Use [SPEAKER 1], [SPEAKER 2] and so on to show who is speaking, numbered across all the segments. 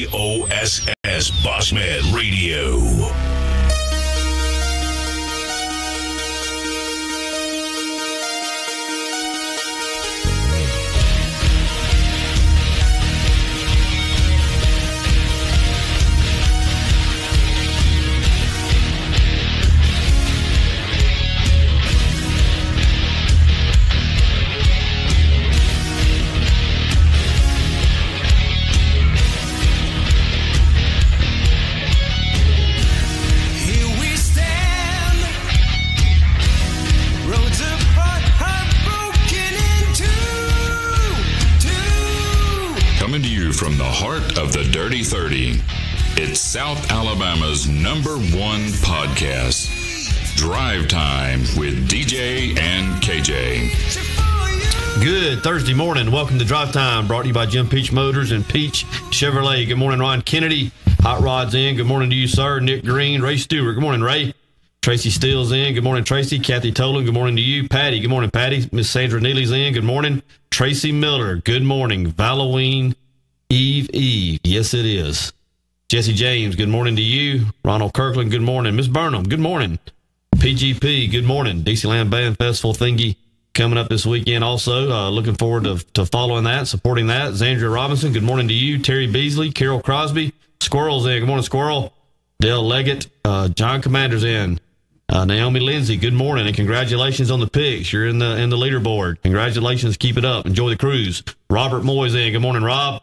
[SPEAKER 1] BOSS Bossman Radio. Coming to you from the heart of the Dirty 30, it's South Alabama's #1 podcast, Drive Time with DJ and KJ.
[SPEAKER 2] Good Thursday morning. Welcome to Drive Time, brought to you by Jim Peach Motors and Peach Chevrolet. Good morning, Ron Kennedy. Hot Rod's in. Good morning to you, sir. Nick Green, Ray Stewart. Good morning, Ray. Tracy Steele's in. Good morning, Tracy. Kathy Tolan. Good morning to you. Patty. Good morning, Patty. Miss Sandra Neely's in. Good morning. Tracy Miller. Good morning. Halloween Eve. Yes, it is. Jesse James. Good morning to you. Ronald Kirkland. Good morning. Miss Burnham. Good morning. PGP. Good morning. DC Land Band Festival thingy coming up this weekend. Also, looking forward to following that, supporting that. Zandria Robinson. Good morning to you. Terry Beasley. Carol Crosby. Squirrel's in. Good morning, Squirrel. Dale Leggett. John Commander's in. Naomi Lindsay, good morning, and congratulations on the picks. You're in the leaderboard. Congratulations, keep it up. Enjoy the cruise. Robert Moy's in. Good morning, Rob.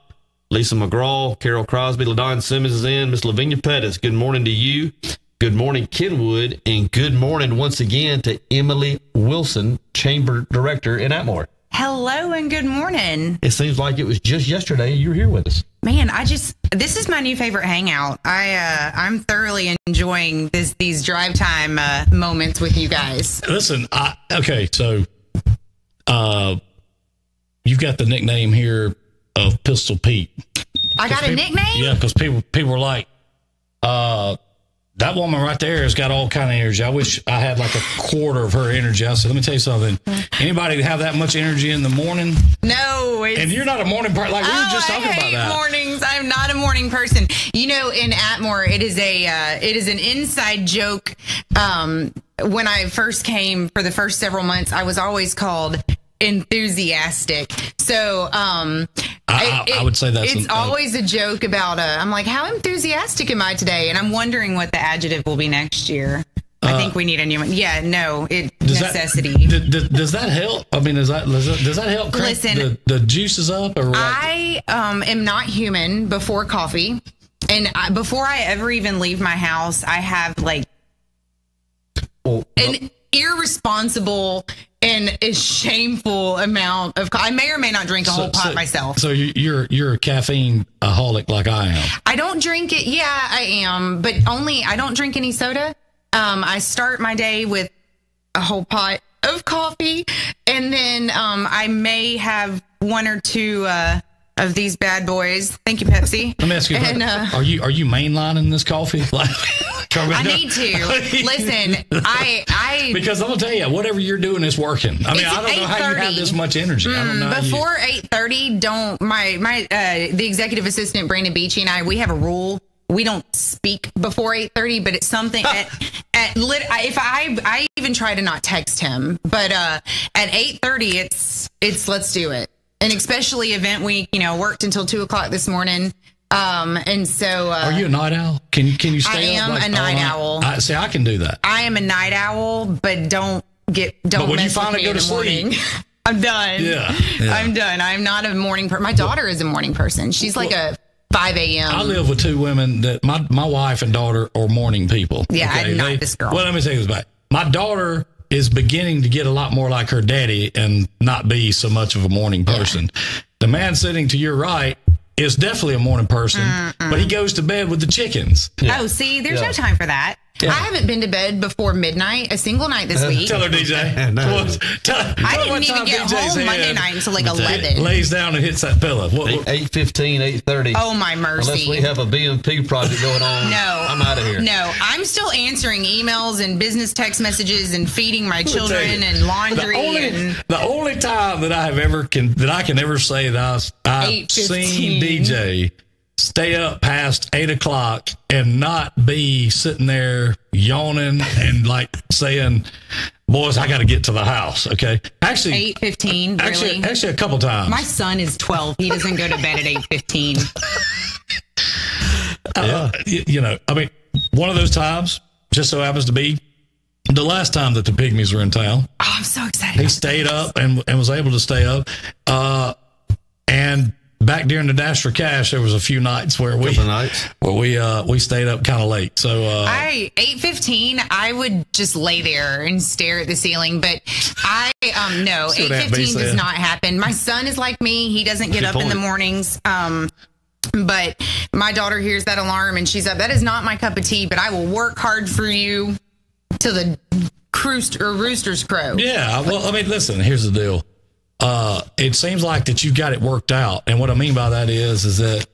[SPEAKER 2] Lisa McGraw, Carol Crosby, LaDon Simmons is in. Miss Lavinia Pettis, good morning to you. Good morning, Kenwood, and good morning once again to Emily Wilson, Chamber Director in Atmore.
[SPEAKER 3] Hello and good morning.
[SPEAKER 2] It seems like it was just yesterday you were here with us.
[SPEAKER 3] Man, this is my new favorite hangout. I'm thoroughly enjoying these drive time moments with you guys.
[SPEAKER 4] Listen, so you've got the nickname here of Pistol Pete.
[SPEAKER 3] I got a nickname?
[SPEAKER 4] Yeah, because people were like, that woman right there has got all kind of energy. I wish I had like a quarter of her energy. I said, let me tell you something. Anybody have that much energy in the morning?
[SPEAKER 3] No.
[SPEAKER 4] And you're not a morning person. Like we were just talking about that.
[SPEAKER 3] Mornings. I'm not a morning person. You know, in Atmore, it is an inside joke. When I first came for the first several months, I was always called enthusiastic. So,
[SPEAKER 4] I would say
[SPEAKER 3] it's always a joke about, I'm like, how enthusiastic am I today? And I'm wondering what the adjective will be next year. I think we need a new one. Yeah, no, necessity.
[SPEAKER 4] Does that help? I mean, does that help crank the juices up? Or what?
[SPEAKER 3] I am not human before coffee. And before I ever even leave my house, I have like an irresponsible and a shameful amount of I may or may not drink a whole pot myself.
[SPEAKER 4] So you're a caffeine-aholic like I am.
[SPEAKER 3] I don't drink it. Yeah, I am, but I don't drink any soda. I start my day with a whole pot of coffee, and then I may have one or two of these bad boys. Thank you, Pepsi.
[SPEAKER 4] Let me ask you, are you mainlining this coffee?
[SPEAKER 3] I need to. Listen, I
[SPEAKER 4] because I'm gonna tell you, whatever you're doing is working. I mean, I don't know how you have this much energy. I don't know.
[SPEAKER 3] Before 8:30, the executive assistant Brandon Beachy and we have a rule. We don't speak before 8:30, but it's something if I even try to not text him, but at 8:30 it's let's do it. And especially event week, worked until 2:00 this morning. And so,
[SPEAKER 4] are you a night owl? Can you stay up?
[SPEAKER 3] I am a night owl.
[SPEAKER 4] See, I can do that.
[SPEAKER 3] I am a night owl, but don't
[SPEAKER 4] But when you
[SPEAKER 3] mess
[SPEAKER 4] finally
[SPEAKER 3] with me
[SPEAKER 4] go to sleep,
[SPEAKER 3] I'm done.
[SPEAKER 4] Yeah.
[SPEAKER 3] I'm done. I'm not a morning person. My daughter is a morning person. She's like a 5 a.m.
[SPEAKER 4] I live with two women that my wife and daughter are morning people.
[SPEAKER 3] Yeah, okay? I'm not this girl.
[SPEAKER 4] Well, let me say this back. My daughter is beginning to get a lot more like her daddy and not be so much of a morning person. Yeah. The man sitting to your right is definitely a morning person, but he goes to bed with the chickens.
[SPEAKER 3] Yeah. Oh, see, there's no time for that. Yeah. I haven't been to bed before midnight, a single night this week.
[SPEAKER 4] Tell her, DJ.
[SPEAKER 3] I didn't even get home Monday night until like 11.
[SPEAKER 4] Lays down and hits that pillow.
[SPEAKER 2] 8:15, 8:30.
[SPEAKER 3] Oh, my mercy.
[SPEAKER 2] Unless we have a BMP project going on, I'm out of here.
[SPEAKER 3] No, I'm still answering emails and business text messages and feeding my children and laundry.
[SPEAKER 4] The only time that I can ever say that I've seen DJ stay up past 8 o'clock and not be sitting there yawning and like saying, boys, I got to get to the house. Okay. Actually,
[SPEAKER 3] 8:15. Really?
[SPEAKER 4] Actually, a couple times.
[SPEAKER 3] My son is 12. He doesn't go to bed at 8:15.
[SPEAKER 4] I mean, one of those times just so happens to be the last time that the Pygmies were in town.
[SPEAKER 3] Oh, I'm so excited.
[SPEAKER 4] He stayed up and was able to stay up. And back during the Dash for Cash, there was a few nights where we stayed up kind of late. So
[SPEAKER 3] 8:15, I would just lay there and stare at the ceiling. But no, 8:15 does not happen. My son is like me; he doesn't get up in the mornings. But my daughter hears that alarm and she's up. That is not my cup of tea. But I will work hard for you till the roosters crow.
[SPEAKER 4] Yeah. Well, I mean, listen. Here's the deal. It seems like that you got it worked out, and what I mean by that is that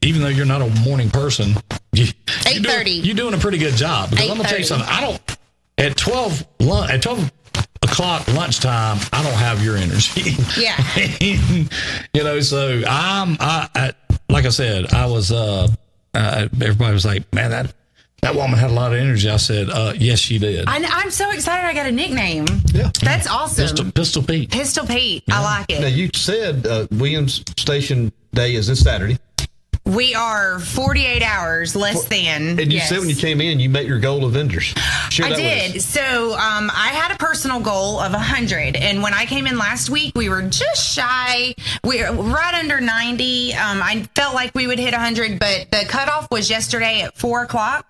[SPEAKER 4] even though you're not a morning person,
[SPEAKER 3] 8:30,
[SPEAKER 4] you're doing a pretty good job. Because I'm gonna tell you something. At 12 o'clock lunchtime, I don't have your energy.
[SPEAKER 3] Yeah.
[SPEAKER 4] So I like I said, I was. Everybody was like, "Man, that woman had a lot of energy." I said, yes, she did.
[SPEAKER 3] I'm so excited I got a nickname.
[SPEAKER 2] Yeah.
[SPEAKER 3] That's awesome.
[SPEAKER 4] Pistol Pete.
[SPEAKER 3] Pistol Pete. Yeah. I like it.
[SPEAKER 2] Now, you said Williams Station Day is this Saturday.
[SPEAKER 3] We are 48 hours less than.
[SPEAKER 2] And you said when you came in, you met your goal of vendors. Share that
[SPEAKER 3] I did. So I had a personal goal of 100. And when I came in last week, we were just shy. We were right under 90. I felt like we would hit 100, but the cutoff was yesterday at 4 o'clock.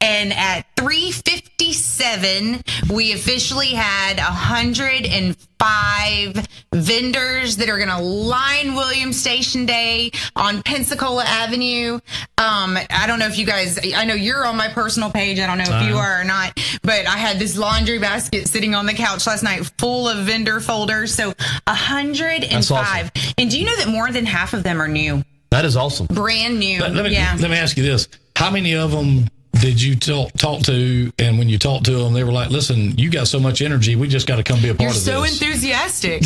[SPEAKER 3] And at 3:57, we officially had 105 vendors that are going to line Williams Station Day on Pensacola Avenue. I don't know if you guys, I know you're on my personal page. I don't know if you are or not, but I had this laundry basket sitting on the couch last night full of vendor folders. So 105. Awesome. And do you know that more than half of them are new?
[SPEAKER 2] That is awesome.
[SPEAKER 3] Brand new.
[SPEAKER 4] Let me ask you this. How many of them did you talk to, and when you talked to them, they were like, listen, you got so much energy, we just got to come be a part of this.
[SPEAKER 3] You're so enthusiastic.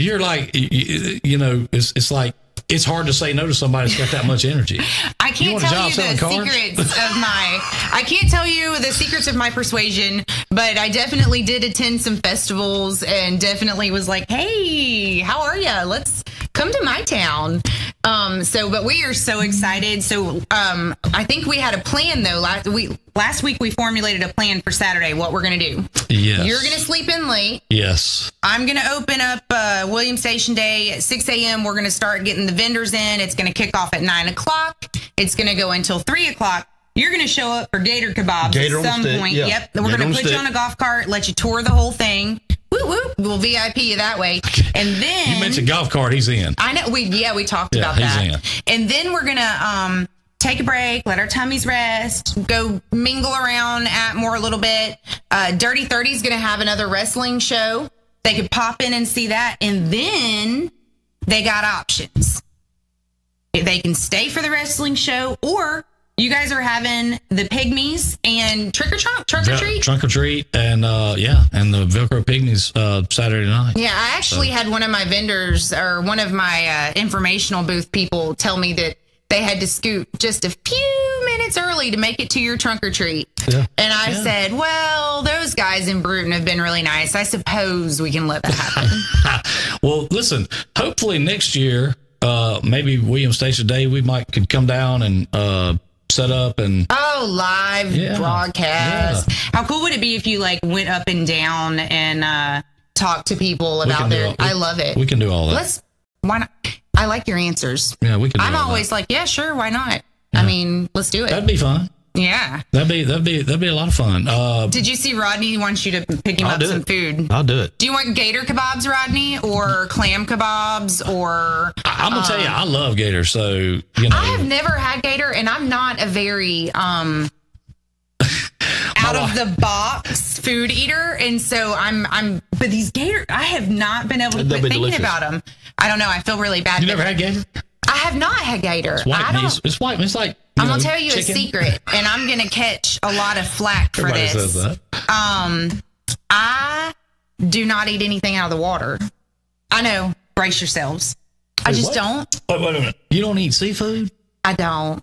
[SPEAKER 4] You're like, it's like, it's hard to say no to somebody that's got that much energy.
[SPEAKER 3] I can't tell you the secrets of my persuasion, but I definitely did attend some festivals and definitely was like, hey, how are you? Let's come to my town. But we are so excited. So I think we had a plan though. Last week we formulated a plan for Saturday, what we're going to do.
[SPEAKER 4] Yes.
[SPEAKER 3] You're going to sleep in late.
[SPEAKER 4] Yes.
[SPEAKER 3] I'm going to open up Williams Station Day at 6 a.m. We're going to start getting the vendors in. It's going to kick off at 9 o'clock. It's going to go until 3 o'clock. You're going to show up for gator kebabs at some point.
[SPEAKER 2] Yeah.
[SPEAKER 3] Yep. We're going to put you on a golf cart, let you tour the whole thing. Woo woo. We'll VIP you that way. And then
[SPEAKER 4] you mentioned golf cart. He's in.
[SPEAKER 3] I know. We talked about that.
[SPEAKER 4] In.
[SPEAKER 3] And then we're going to take a break, let our tummies rest, go mingle around Atmore a little bit. Dirty 30 is going to have another wrestling show. They could pop in and see that. And then they got options. They can stay for the wrestling show, or you guys are having the Pygmies and trunk or treat?
[SPEAKER 4] Trunk or treat, and and the Velcro Pygmies Saturday night.
[SPEAKER 3] Yeah, I actually had one of my vendors or one of my informational booth people tell me that they had to scoot just a few minutes early to make it to your trunk or treat. Yeah. And I said, well, those guys in Bruton have been really nice. I suppose we can let that happen.
[SPEAKER 4] Well, listen, hopefully next year, maybe Williams Station Day, we could come down and set up and
[SPEAKER 3] live broadcast. Yeah. How cool would it be if you went up and down and talked to people about their? I love it.
[SPEAKER 4] We can do all that.
[SPEAKER 3] Why not? I like your answers.
[SPEAKER 4] Yeah, we can.
[SPEAKER 3] I'm always like, yeah, sure, why not? Yeah. I mean, let's do it.
[SPEAKER 4] That'd be fun.
[SPEAKER 3] Yeah,
[SPEAKER 4] that'd be a lot of fun.
[SPEAKER 3] Did you see Rodney wants you to pick him up some food?
[SPEAKER 2] I'll do it.
[SPEAKER 3] Do you want gator kebabs, Rodney, or clam kebabs, or?
[SPEAKER 4] I'm gonna tell you, I love gator. So
[SPEAKER 3] I have never had gator, and I'm not a very out of the box food eater, and so I'm. But these gator, I have not been able to quit thinking about them. I don't know. I feel really bad.
[SPEAKER 4] You never had gator?
[SPEAKER 3] I have not had gator.
[SPEAKER 4] It's white meat. It's white. It's like
[SPEAKER 3] I'm gonna tell you chicken. A secret, and I'm gonna catch a lot of flack for
[SPEAKER 4] Everybody
[SPEAKER 3] this.
[SPEAKER 4] Says that.
[SPEAKER 3] I do not eat anything out of the water. I know. Brace yourselves. I just don't.
[SPEAKER 4] Wait a minute. You don't eat seafood?
[SPEAKER 3] I don't.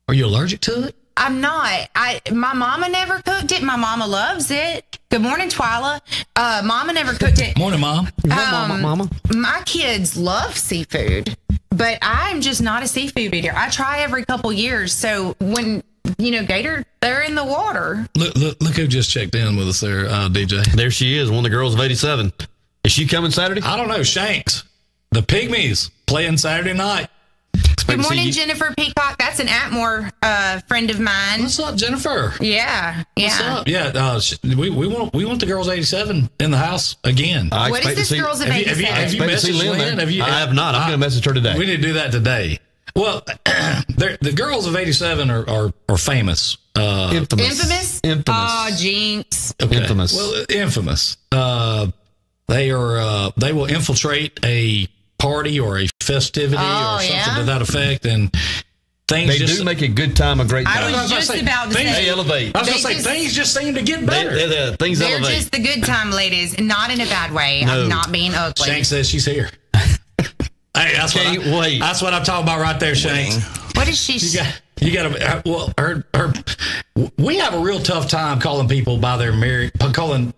[SPEAKER 4] Are you allergic to it?
[SPEAKER 3] I'm not. My mama never cooked it. My mama loves it. Good morning, Twyla. Mama never cooked it.
[SPEAKER 4] Morning, Mom.
[SPEAKER 2] Mama.
[SPEAKER 3] My kids love seafood, but I'm just not a seafood eater. I try every couple years. So when, gator, they're in the water.
[SPEAKER 4] Look who just checked in with us there, DJ.
[SPEAKER 2] There she is, one of the girls of 87. Is she coming Saturday?
[SPEAKER 4] I don't know. Shanks. The Pygmies playing Saturday night.
[SPEAKER 3] Good morning, Jennifer Peacock. That's an Atmore friend of mine.
[SPEAKER 4] What's up, Jennifer?
[SPEAKER 3] Yeah.
[SPEAKER 4] What's up? Yeah, we want the girls 87 in the house again.
[SPEAKER 3] What is this girls of 87?
[SPEAKER 4] Have you messaged Lynn?
[SPEAKER 2] I have not. I'm going to message her today.
[SPEAKER 4] We need to do that today. Well, the girls of 87 are famous.
[SPEAKER 3] Infamous?
[SPEAKER 2] Infamous.
[SPEAKER 3] Oh, jinx.
[SPEAKER 4] Okay.
[SPEAKER 2] Infamous.
[SPEAKER 4] Well, infamous. They will infiltrate a party or a festivity or something to that effect, and things
[SPEAKER 2] do make a good time, a great time.
[SPEAKER 3] I was just about to say,
[SPEAKER 2] they elevate.
[SPEAKER 4] I was going to say, things just seem to get better.
[SPEAKER 2] Things
[SPEAKER 3] they're
[SPEAKER 2] elevate.
[SPEAKER 3] just the good time ladies, not in a bad way.
[SPEAKER 2] No.
[SPEAKER 3] I'm not being ugly.
[SPEAKER 4] Shank says she's here. Hey, that's what I'm talking about right there, Shank.
[SPEAKER 3] What is she?
[SPEAKER 4] You got to. Well, we have a real tough time calling people by their calling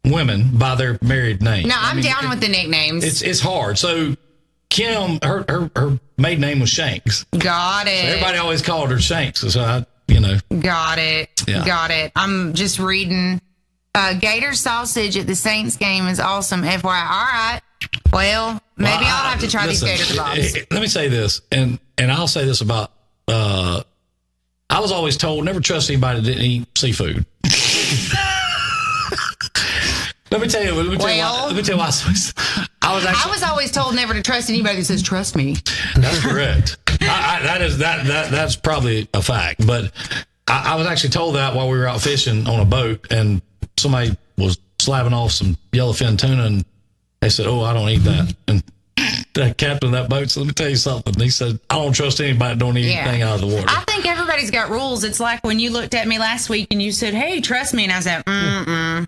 [SPEAKER 4] women by their married name.
[SPEAKER 3] No, I'm down with the nicknames.
[SPEAKER 4] It's hard. So Kim, her maiden name was Shanks.
[SPEAKER 3] Got it.
[SPEAKER 4] So everybody always called her Shanks. So
[SPEAKER 3] Got it.
[SPEAKER 4] Yeah.
[SPEAKER 3] Got it. I'm just reading. Gator sausage at the Saints game is awesome. FYI. All right. Well, maybe I'll have to try these gator kebabs.
[SPEAKER 4] Let me say this, and I'll say this about. I was always told never trust anybody that didn't eat seafood. Let me tell you why. I was
[SPEAKER 3] always told never to trust anybody that says trust me.
[SPEAKER 4] That's correct. That's probably a fact. But I was actually told that while we were out fishing on a boat, and somebody was slapping off some yellowfin tuna, and they said, "Oh, I don't eat that." And the captain of that boat said, "Let me tell you something." He said, "I don't trust anybody that don't eat anything out of the water."
[SPEAKER 3] I think everybody's got rules. It's like when you looked at me last week and you said, "Hey, trust me," and I said, "Mm-mm."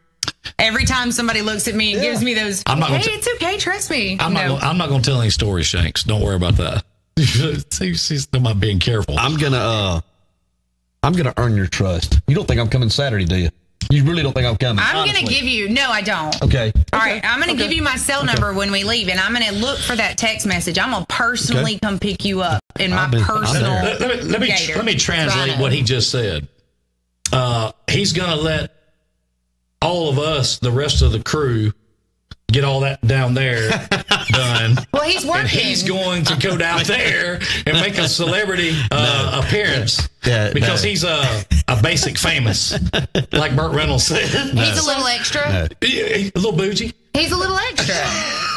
[SPEAKER 3] Every time somebody looks at me and gives me those, it's okay, trust me.
[SPEAKER 4] I'm not going to tell any stories, Shanks. Don't worry about that. She's not being careful.
[SPEAKER 2] I'm gonna earn your trust. You don't think I'm coming Saturday, do you? You really don't think I'm coming?
[SPEAKER 3] I'm going to give you. No, I don't.
[SPEAKER 2] Okay.
[SPEAKER 3] All right. I'm going to give you my cell number when we leave, and I'm going to look for that text message. I'm going to personally come pick you up in my personal.
[SPEAKER 4] Let me translate what he just said. He's going to let all of us, the rest of the crew, get all that down there done.
[SPEAKER 3] Well, he's working.
[SPEAKER 4] And he's going to go down there and make a celebrity appearance because he's a basic famous, like Burt Reynolds said.
[SPEAKER 3] He's a little extra.
[SPEAKER 4] A little bougie.
[SPEAKER 3] He's a little extra.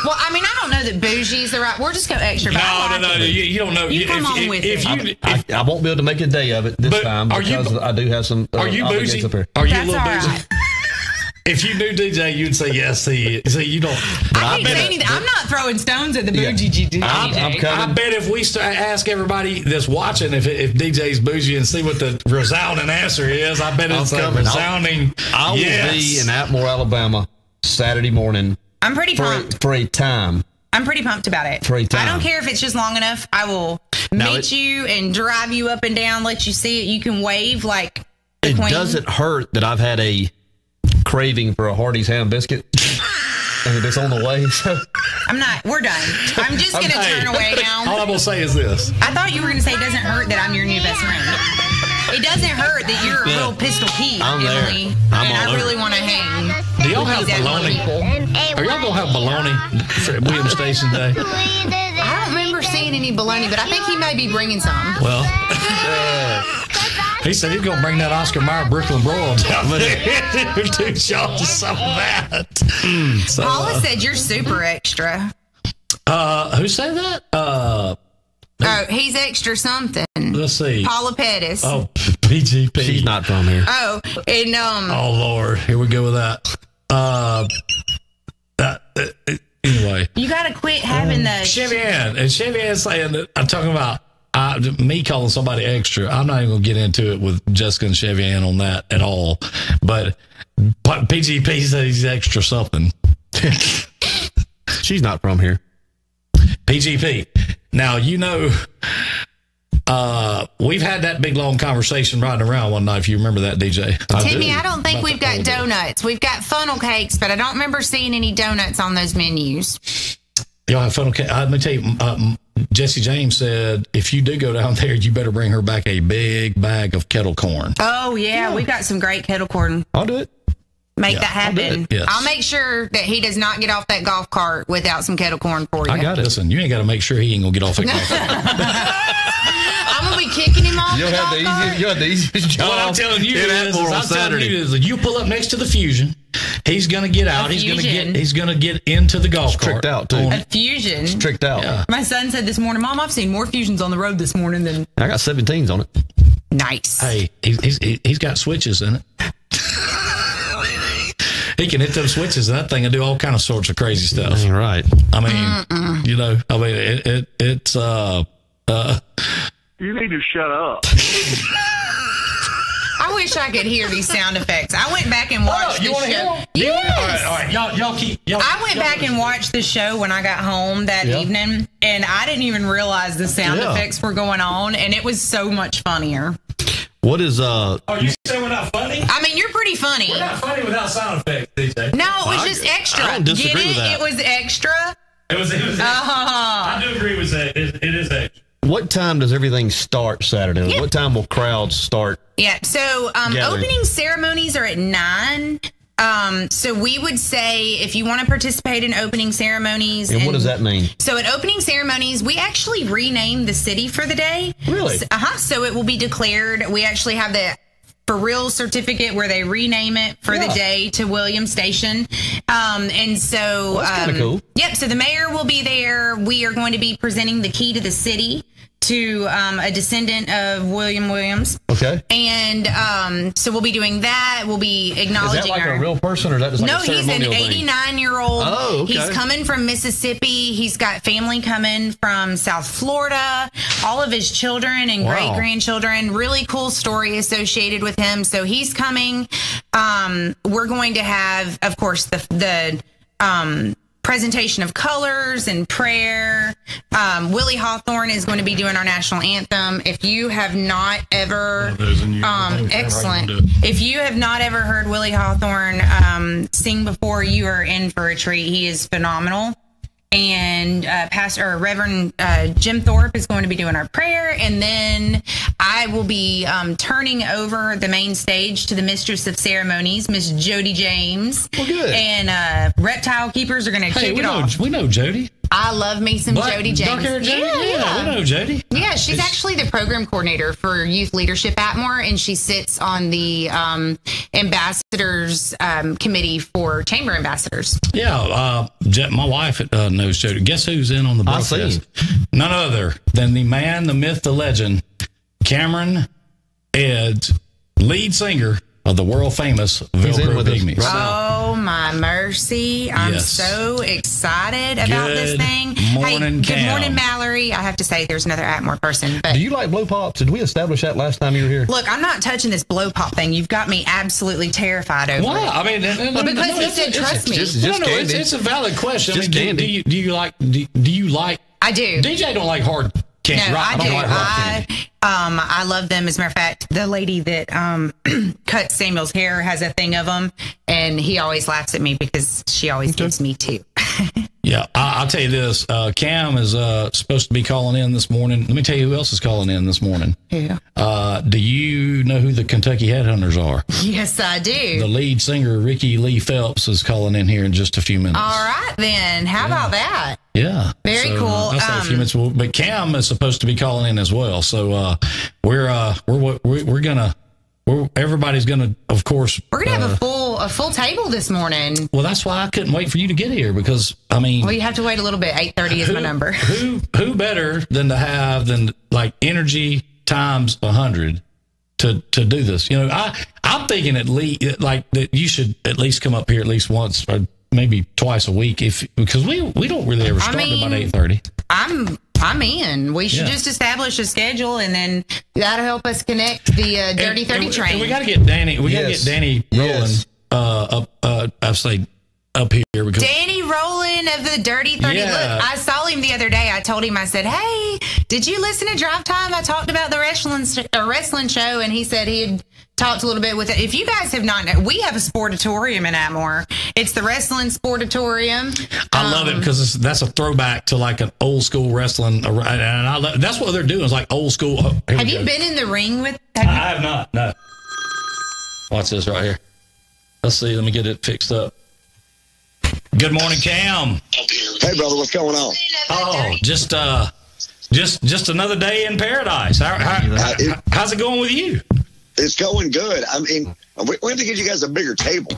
[SPEAKER 3] Well, I mean, I don't know that bougie is the right. We're just going extra.
[SPEAKER 4] No. You don't know.
[SPEAKER 3] You come on with it.
[SPEAKER 2] I won't be able to make a day of it this time because I do have some.
[SPEAKER 4] Are you bougie? Are you a little bougie? If you knew DJ, you'd say yes. You don't.
[SPEAKER 3] I can't say anything. I'm not throwing stones at the bougie DJ.
[SPEAKER 4] I bet if we ask everybody that's watching if DJ's bougie and see what the resounding answer is, I bet it's a resounding
[SPEAKER 2] I will be in Atmore, Alabama, Saturday morning.
[SPEAKER 3] I'm pretty pumped.
[SPEAKER 2] For a time.
[SPEAKER 3] I'm pretty pumped about it.
[SPEAKER 2] For a time.
[SPEAKER 3] I don't care if it's just long enough. I will meet you and drive you up and down, let you see it. You can wave like the
[SPEAKER 2] It
[SPEAKER 3] queen.
[SPEAKER 2] doesn't hurt that I've had a craving for a Hardee's ham biscuit, and it's on the way. So
[SPEAKER 3] we're done. I'm just going to turn away now.
[SPEAKER 4] All I'm going to say is this.
[SPEAKER 3] I thought you were going to say it doesn't hurt that I'm your new best friend. It doesn't hurt that you're a real pistol Pete, Emily. And I really want to hang.
[SPEAKER 4] Do y'all have bologna? Are y'all going to have bologna for Williams Station Day?
[SPEAKER 3] I don't remember seeing any bologna, but I think he may be bringing some.
[SPEAKER 4] Well, he said he's going to bring that Oscar Mayer Brooklyn broil down there. Two shots of some of that.
[SPEAKER 3] Paula said you're super extra.
[SPEAKER 4] Who said that?
[SPEAKER 3] He's extra something.
[SPEAKER 4] Let's see.
[SPEAKER 3] Paula Pettis.
[SPEAKER 4] Oh, PGP.
[SPEAKER 2] She's not from here.
[SPEAKER 3] Oh, and
[SPEAKER 4] oh Lord, here we go with that. Anyway,
[SPEAKER 3] you got to quit having the
[SPEAKER 4] Chevy Ann saying that I'm talking about me calling somebody extra. I'm not even going to get into it with Jessica and Chevy Ann on that at all. But PGP says he's extra something.
[SPEAKER 2] She's not from here.
[SPEAKER 4] PGP. Now, we've had that big long conversation riding around one night, if you remember that, DJ.
[SPEAKER 3] Timmy, I don't think we've got donuts. We've got funnel cakes, but I don't remember seeing any donuts on those menus.
[SPEAKER 4] Y'all have funnel cake. Let me tell you, Jesse James said, if you do go down there, you better bring her back a big bag of kettle corn.
[SPEAKER 3] Oh, yeah. We've got some great kettle corn.
[SPEAKER 2] I'll do it.
[SPEAKER 3] Make that happen.
[SPEAKER 4] Yes.
[SPEAKER 3] I'll make sure that he does not get off that golf cart without some kettle corn for you.
[SPEAKER 4] I got it. Listen, you ain't got to make sure he ain't going to get off that golf cart.
[SPEAKER 3] I'm going to be kicking him off
[SPEAKER 2] You'll
[SPEAKER 3] the
[SPEAKER 2] have
[SPEAKER 3] golf
[SPEAKER 2] the
[SPEAKER 3] cart.
[SPEAKER 2] easiest. You have the easiest job.
[SPEAKER 4] What I'm telling you
[SPEAKER 2] is
[SPEAKER 4] you pull up next to the Fusion. He's going to get out. He's going to get into the golf cart.
[SPEAKER 2] Tricked out too.
[SPEAKER 3] A Fusion.
[SPEAKER 2] Tricked out.
[SPEAKER 4] Yeah.
[SPEAKER 3] My son said this morning, Mom, I've seen more Fusions on the road this morning than.
[SPEAKER 2] I got 17s on it.
[SPEAKER 3] Nice.
[SPEAKER 4] Hey, he's got switches in it. He can hit those switches and that thing and do all kind of sorts of crazy stuff.
[SPEAKER 2] Ain't right.
[SPEAKER 4] I mean, it's
[SPEAKER 5] You need to shut up.
[SPEAKER 3] I wish I could hear these sound effects. I went back and watched the show. Yes.
[SPEAKER 4] All right. Y'all.
[SPEAKER 3] I went back and watched the show when I got home that evening, and I didn't even realize the sound effects were going on, and it was so much funnier.
[SPEAKER 2] What is
[SPEAKER 4] Oh, you say we're not funny?
[SPEAKER 3] I mean, you're pretty funny.
[SPEAKER 4] We're not funny without sound effects, DJ.
[SPEAKER 3] No, it was just extra.
[SPEAKER 2] I don't disagree
[SPEAKER 3] Get it?
[SPEAKER 2] with that.
[SPEAKER 3] It was extra.
[SPEAKER 4] It was I do agree with that. It is extra.
[SPEAKER 2] what time does everything start Saturday?
[SPEAKER 3] Yep.
[SPEAKER 2] What time will crowds start?
[SPEAKER 3] Yeah. So opening ceremonies are at 9. So we would say if you want to participate in opening ceremonies.
[SPEAKER 2] And what does that mean?
[SPEAKER 3] So at opening ceremonies, we actually rename the city for the day.
[SPEAKER 2] Really?
[SPEAKER 3] So it will be declared. We actually have the for real certificate where they rename it for the day to William Station. And so
[SPEAKER 2] that's kind of cool.
[SPEAKER 3] Yep. So the mayor will be there. We are going to be presenting the key to the city to a descendant of William Williams.
[SPEAKER 2] Okay.
[SPEAKER 3] And so we'll be doing that. We'll be acknowledging
[SPEAKER 2] Is that like a real person, or is that just like
[SPEAKER 3] no,
[SPEAKER 2] a
[SPEAKER 3] he's an
[SPEAKER 2] ceremonial thing?
[SPEAKER 3] 89-year-old.
[SPEAKER 2] Oh, okay.
[SPEAKER 3] He's coming from Mississippi. He's got family coming from South Florida. All of his children and great-grandchildren. Really cool story associated with him. So he's coming. We're going to have, of course, the presentation of colors and prayer. Willie Hawthorne is going to be doing our national anthem. If you have not ever, excellent. If you have not ever heard Willie Hawthorne sing before, you are in for a treat. He is phenomenal. And Reverend Jim Thorpe is going to be doing our prayer, and then I will be turning over the main stage to the Mistress of Ceremonies, Miss Jody James.
[SPEAKER 2] Well, good.
[SPEAKER 3] And Reptile Keepers are going to kick it off.
[SPEAKER 4] We know Jody.
[SPEAKER 3] I love me some Jody James.
[SPEAKER 4] Dark-haired Jody? Yeah, we know Jody.
[SPEAKER 3] Yeah, she's actually the program coordinator for Youth Leadership Atmore, and she sits on the ambassadors committee for Chamber Ambassadors.
[SPEAKER 4] Yeah, my wife knows Jody. Guess who's in on the broadcast? None other than the man, the myth, the legend, Cameron Edds, lead singer of the world famous Velcro Pygmies.
[SPEAKER 3] Oh my mercy. I'm so excited about this thing. Good morning, Mallory. I have to say there's another Atmore person. But
[SPEAKER 2] do you like blow pops? Did we establish that last time you were here?
[SPEAKER 3] look, I'm not touching this blow pop thing. You've got me absolutely terrified over
[SPEAKER 4] Why?
[SPEAKER 3] it.
[SPEAKER 4] I mean,
[SPEAKER 3] Because he said trust me.
[SPEAKER 4] It's a valid question.
[SPEAKER 2] Just candy.
[SPEAKER 4] Do you like?
[SPEAKER 3] I do.
[SPEAKER 4] DJ don't like hard candy.
[SPEAKER 3] No,
[SPEAKER 4] right?
[SPEAKER 3] I do.
[SPEAKER 4] Don't like hard candy.
[SPEAKER 3] I love them. As a matter of fact, the lady that cuts Samuel's hair has a thing of them, and he always laughs at me because she always gives me 2.
[SPEAKER 4] Yeah, I'll tell you this. Cam is supposed to be calling in this morning. Let me tell you who else is calling in this morning.
[SPEAKER 3] Yeah.
[SPEAKER 4] Do you know who the Kentucky Headhunters are?
[SPEAKER 3] Yes, I do.
[SPEAKER 4] The lead singer, Ricky Lee Phelps, is calling in here in just a few minutes.
[SPEAKER 3] All right, then. How about that?
[SPEAKER 4] Yeah.
[SPEAKER 3] Very cool.
[SPEAKER 4] I'll say a few minutes. But Cam is supposed to be calling in as well. So everybody's gonna, of course.
[SPEAKER 3] We're gonna have a full table this morning.
[SPEAKER 4] Well, that's why I couldn't wait for you to get here, because I mean.
[SPEAKER 3] Well, you have to wait a little bit. 8:30 is my number.
[SPEAKER 4] Who better than to have like energy times 100 to do this? You know, I'm thinking at least like that you should at least come up here at least once or maybe twice a week because we don't really ever start about 8:30.
[SPEAKER 3] I'm in. We should just establish a schedule, and then that'll help us connect the Dirty 30 train.
[SPEAKER 4] And we got to get Danny. We got to get Danny rolling.
[SPEAKER 2] Yes.
[SPEAKER 4] I say up here because
[SPEAKER 3] Danny Rowland of the Dirty 30.
[SPEAKER 4] Yeah.
[SPEAKER 3] Look, I saw him the other day. I told him, I said, hey, did you listen to Drive Time? I talked about the wrestling show, and he said he had talked a little bit with it. If you guys have not known, we have a sportatorium in Atmore. It's the Wrestling Sportatorium.
[SPEAKER 4] I love it because that's a throwback to like an old school wrestling, and I love, that's what they're doing. Is like old school.
[SPEAKER 3] Have you been in the ring with?
[SPEAKER 4] I have not. No. Watch this right here. Let's see. Let me get it fixed up. Good morning, Cam.
[SPEAKER 5] Hey, brother, what's going on?
[SPEAKER 4] Oh, just another day in paradise. How's it going with you?
[SPEAKER 5] It's going good. I mean, we have to get you guys a bigger table.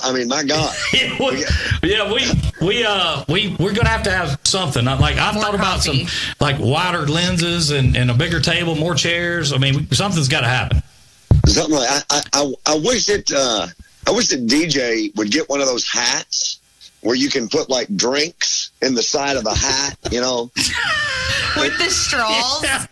[SPEAKER 5] I mean, my God.
[SPEAKER 4] We're gonna have to have something. Like I've thought about some like wider lenses and a bigger table, more chairs. I mean, something's got to happen.
[SPEAKER 5] Something like I wish that DJ would get one of those hats where you can put like drinks in the side of the hat, you know.
[SPEAKER 3] With the straws?
[SPEAKER 5] Yeah,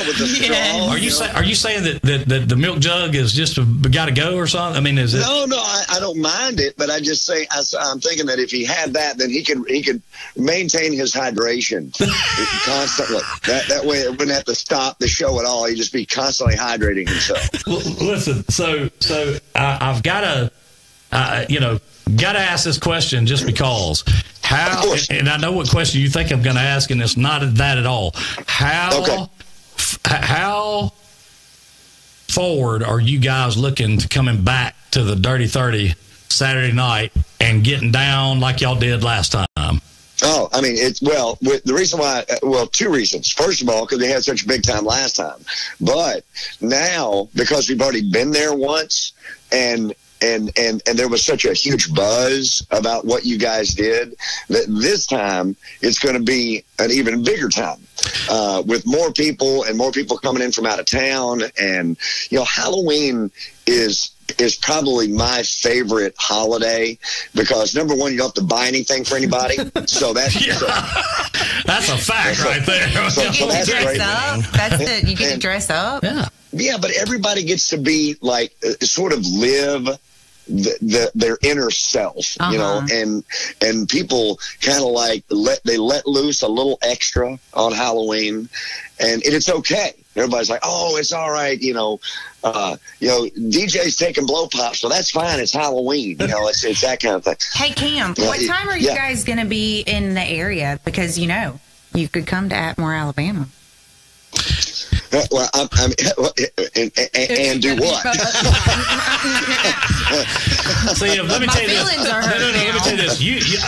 [SPEAKER 5] with the straws.
[SPEAKER 4] Are you saying that the milk jug is just got to go or something? I mean, is it?
[SPEAKER 5] No, I don't mind it, but I just say I'm thinking that if he had that, then he could maintain his hydration constantly. That way, it wouldn't have to stop the show at all. He'd just be constantly hydrating himself.
[SPEAKER 4] Listen, so I've got to, got to ask this question just because. How, and I know what question you think I'm going to ask, and it's not that at all. How forward are you guys looking to coming back to the Dirty 30 Saturday night and getting down like y'all did last time?
[SPEAKER 5] Oh, I mean, the reason why, two reasons. First of all, because they had such a big time last time. But now, because we've already been there once, and there was such a huge buzz about what you guys did that this time it's going to be an even bigger time with more people and more people coming in from out of town. And, Halloween is probably my favorite holiday because, number one, you don't have to buy anything for anybody. So that's
[SPEAKER 4] a fact right there.
[SPEAKER 5] So that's great.
[SPEAKER 3] You get to dress up.
[SPEAKER 5] Yeah, but everybody gets to be like sort of live their inner self, and people kind of like let loose a little extra on Halloween, and it's okay. Everybody's like, oh, it's all right, DJ's taking blow pops, so that's fine. It's Halloween, it's that kind of thing.
[SPEAKER 3] Hey, Cam, what time are you guys going to be in the area? Because you could come to Atmore, Alabama.
[SPEAKER 5] Well, and do what?
[SPEAKER 4] See, let me tell you this. Let me tell you this.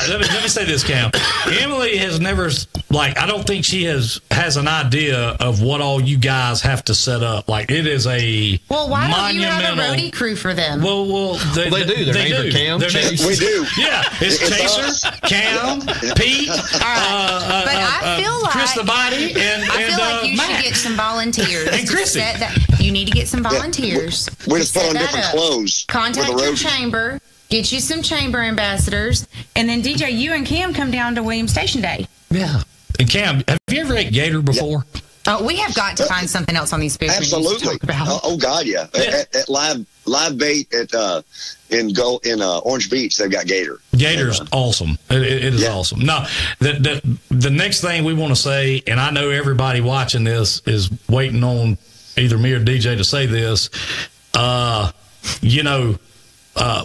[SPEAKER 4] Let me say this, Cam. Emily has never, I don't think she has an idea of what all you guys have to set up. Like, it is a
[SPEAKER 3] why don't you have a roadie crew for them?
[SPEAKER 4] Well, they do.
[SPEAKER 2] Their names are Cam, Chase.
[SPEAKER 5] We do.
[SPEAKER 4] Yeah, it's Chaser, Cam, Pete,
[SPEAKER 3] but I feel like
[SPEAKER 4] Chris the Body, and
[SPEAKER 3] I feel like you should get some volunteers.
[SPEAKER 4] And Chrissy.
[SPEAKER 3] You need to get some volunteers.
[SPEAKER 5] We just put on different clothes.
[SPEAKER 3] Contact your chamber, get you some chamber ambassadors, and then DJ, you and Cam come down to Williams Station Day.
[SPEAKER 4] Yeah. And Cam, have you ever ate gator before?
[SPEAKER 3] Oh, we have got to find something else on these foods.
[SPEAKER 5] Absolutely. Oh God, yeah. At live bait in Orange Beach, they've got gator.
[SPEAKER 4] Gator's awesome. It is awesome. Now, the next thing we want to say, and I know everybody watching this is waiting on either me or DJ to say this.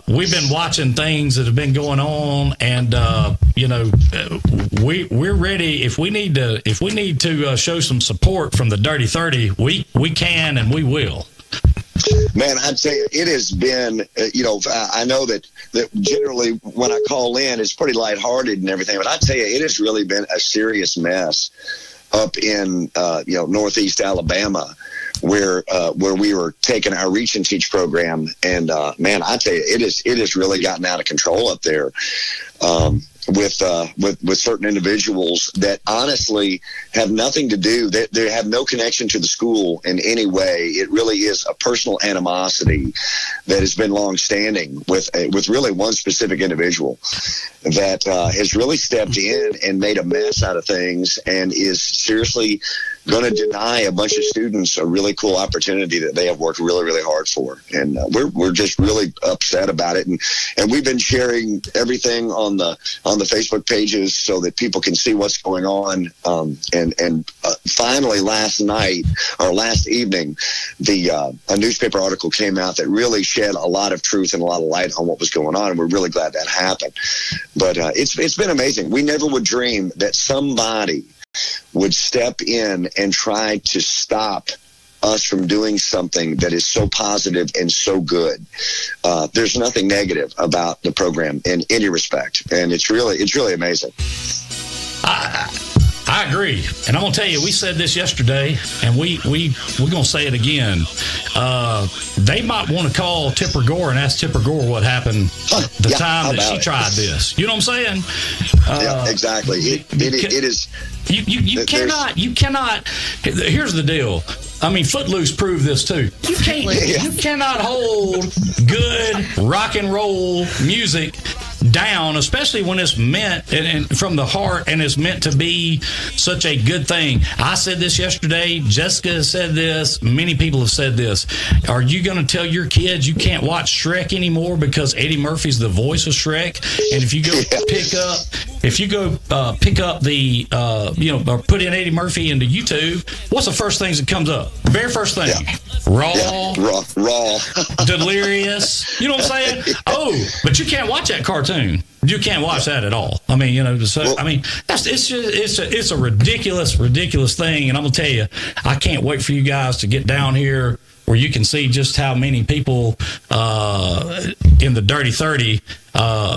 [SPEAKER 4] We've been watching things that have been going on, and we're ready. If we need to show some support from the Dirty 30, we can and we will.
[SPEAKER 5] Man, I'd say it has been, I know that generally when I call in, it's pretty lighthearted and everything, but I tell you, it has really been a serious mess up in, Northeast Alabama, where we were taking our Reach and Teach program. And, man, I tell you, it has really gotten out of control up there. With certain individuals that honestly have nothing to do. They have no connection to the school in any way. It really is a personal animosity that has been long-standing with really one specific individual that has really stepped in and made a mess out of things and is seriously going to deny a bunch of students a really cool opportunity that they have worked really, really hard for. And we're just really upset about it. And we've been sharing everything on the Facebook pages so that people can see what's going on. Finally, last night or last evening, a newspaper article came out that really shed a lot of truth and a lot of light on what was going on. And we're really glad that happened. But it's been amazing. We never would dream that somebody would step in and try to stop us from doing something that is so positive and so good. There's nothing negative about the program in any respect, and it's really amazing.
[SPEAKER 4] I agree, and I'm gonna tell you, we said this yesterday, and we're gonna say it again. They might want to call Tipper Gore and ask Tipper Gore what happened the time that she tried this. You know what I'm saying?
[SPEAKER 5] Yeah, exactly. It is.
[SPEAKER 4] You cannot. Here's the deal. I mean, Footloose proved this too. You cannot hold good rock and roll music down, especially when it's meant and from the heart, and it's meant to be such a good thing. I said this yesterday. Jessica said this. Many people have said this. Are you going to tell your kids you can't watch Shrek anymore because Eddie Murphy's the voice of Shrek? And if you go pick up the or put in Eddie Murphy into YouTube, what's the first things that comes up? Very first thing. Yeah. Raw. Delirious. You know what I'm saying? Oh, but you can't watch that cartoon. You can't watch that at all. I mean, it's a ridiculous thing. And I'm gonna tell you, I can't wait for you guys to get down here where you can see just how many people in the Dirty 30,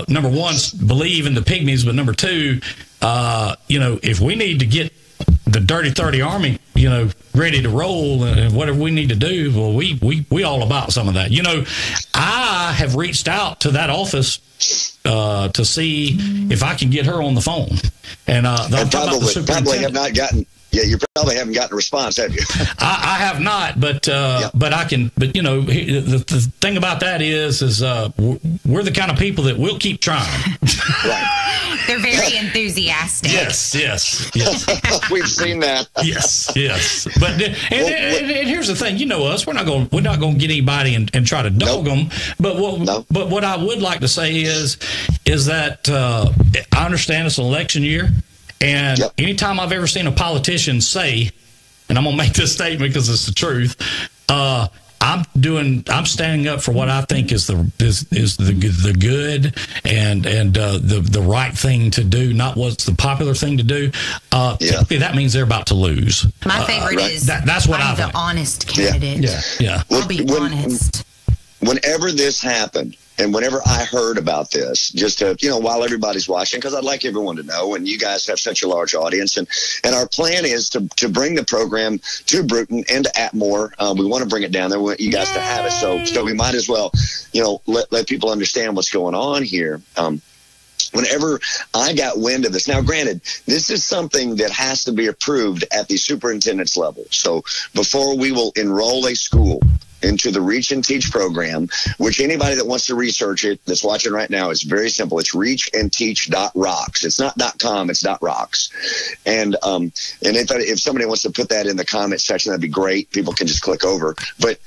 [SPEAKER 4] number one, believe in the Pygmies, but number two, if we need to get the Dirty 30 Army, ready to roll and whatever we need to do, well, we all about some of that. I have reached out to that office to see if I can get her on the phone. And probably have not gotten. Yeah, you probably haven't gotten a response, have you? I have not, but I can. But the thing about that is we're the kind of people that will keep trying.
[SPEAKER 5] Right.
[SPEAKER 3] They're very enthusiastic.
[SPEAKER 4] Yes.
[SPEAKER 5] We've seen that.
[SPEAKER 4] Yes. But and here's the thing, us, we're not going to get anybody and try to dog them. But what I would like to say is that I understand it's an election year. And anytime I've ever seen a politician say, and I'm gonna make this statement because it's the truth, I'm standing up for what I think is the good and the right thing to do, not what's the popular thing to do. Typically, that means they're about to lose.
[SPEAKER 3] My favorite is
[SPEAKER 4] that's what
[SPEAKER 3] I'm
[SPEAKER 4] I think.
[SPEAKER 3] The honest candidate.
[SPEAKER 4] Yeah.
[SPEAKER 3] I'll be honest.
[SPEAKER 5] Whenever this happened, and whenever I heard about this, just to, while everybody's watching, because I'd like everyone to know, and you guys have such a large audience, and our plan is to bring the program to Bruton and to Atmore. We want to bring it down there. We want you guys to have it. So we might as well, let people understand what's going on here. Whenever I got wind of this, now granted, this is something that has to be approved at the superintendent's level. So before we will enroll a school into the Reach and Teach program, which anybody that wants to research it that's watching right now, is very simple. It's reachandteach.rocks. It's not .com, it's .rocks. And if somebody wants to put that in the comment section, that'd be great. People can just click over. But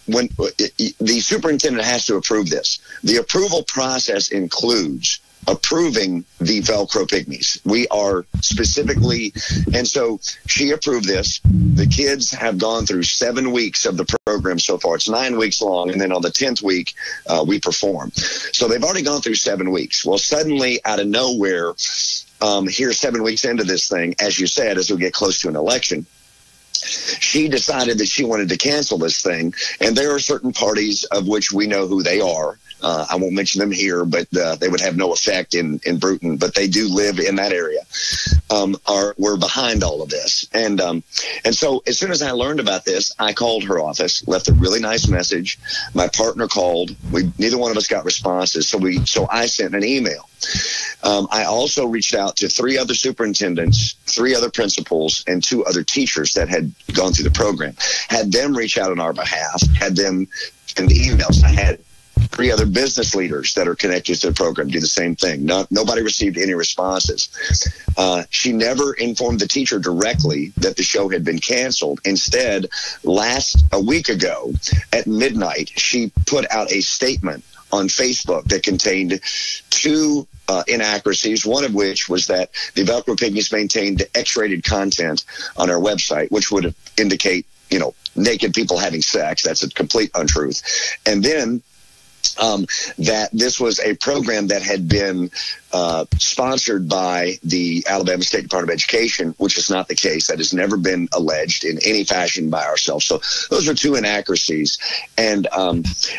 [SPEAKER 5] when the superintendent has to approve this, the approval process includes approving the Velcro Pygmies. We are specifically, and so she approved this. The kids have gone through 7 weeks of the program so far. It's 9 weeks long, and then on the 10th week, we perform. So they've already gone through 7 weeks. Well, suddenly, out of nowhere, here 7 weeks into this thing, as you said, as we get close to an election, she decided that she wanted to cancel this thing, and there are certain parties of which we know who they are. I won't mention them here, but they would have no effect in Bruton, but they do live in that area. We're behind all of this. And so as soon as I learned about this, I called her office, left a really nice message. My partner called. Neither one of us got responses. So I sent an email. I also reached out to 3 other superintendents, 3 other principals, and 2 other teachers that had gone through the program. Had them reach out on our behalf, had them send emails. I had 3 other business leaders that are connected to the program do the same thing. Nobody received any responses. She never informed the teacher directly that the show had been canceled. Instead, a week ago at midnight, she put out a statement on Facebook that contained 2 inaccuracies, one of which was that the Velcro Pygmies maintained X-rated content on our website, which would indicate, naked people having sex. That's a complete untruth. And then that this was a program that had been sponsored by the Alabama State Department of Education, which is not the case. That has never been alleged in any fashion by ourselves. So those are 2 inaccuracies. And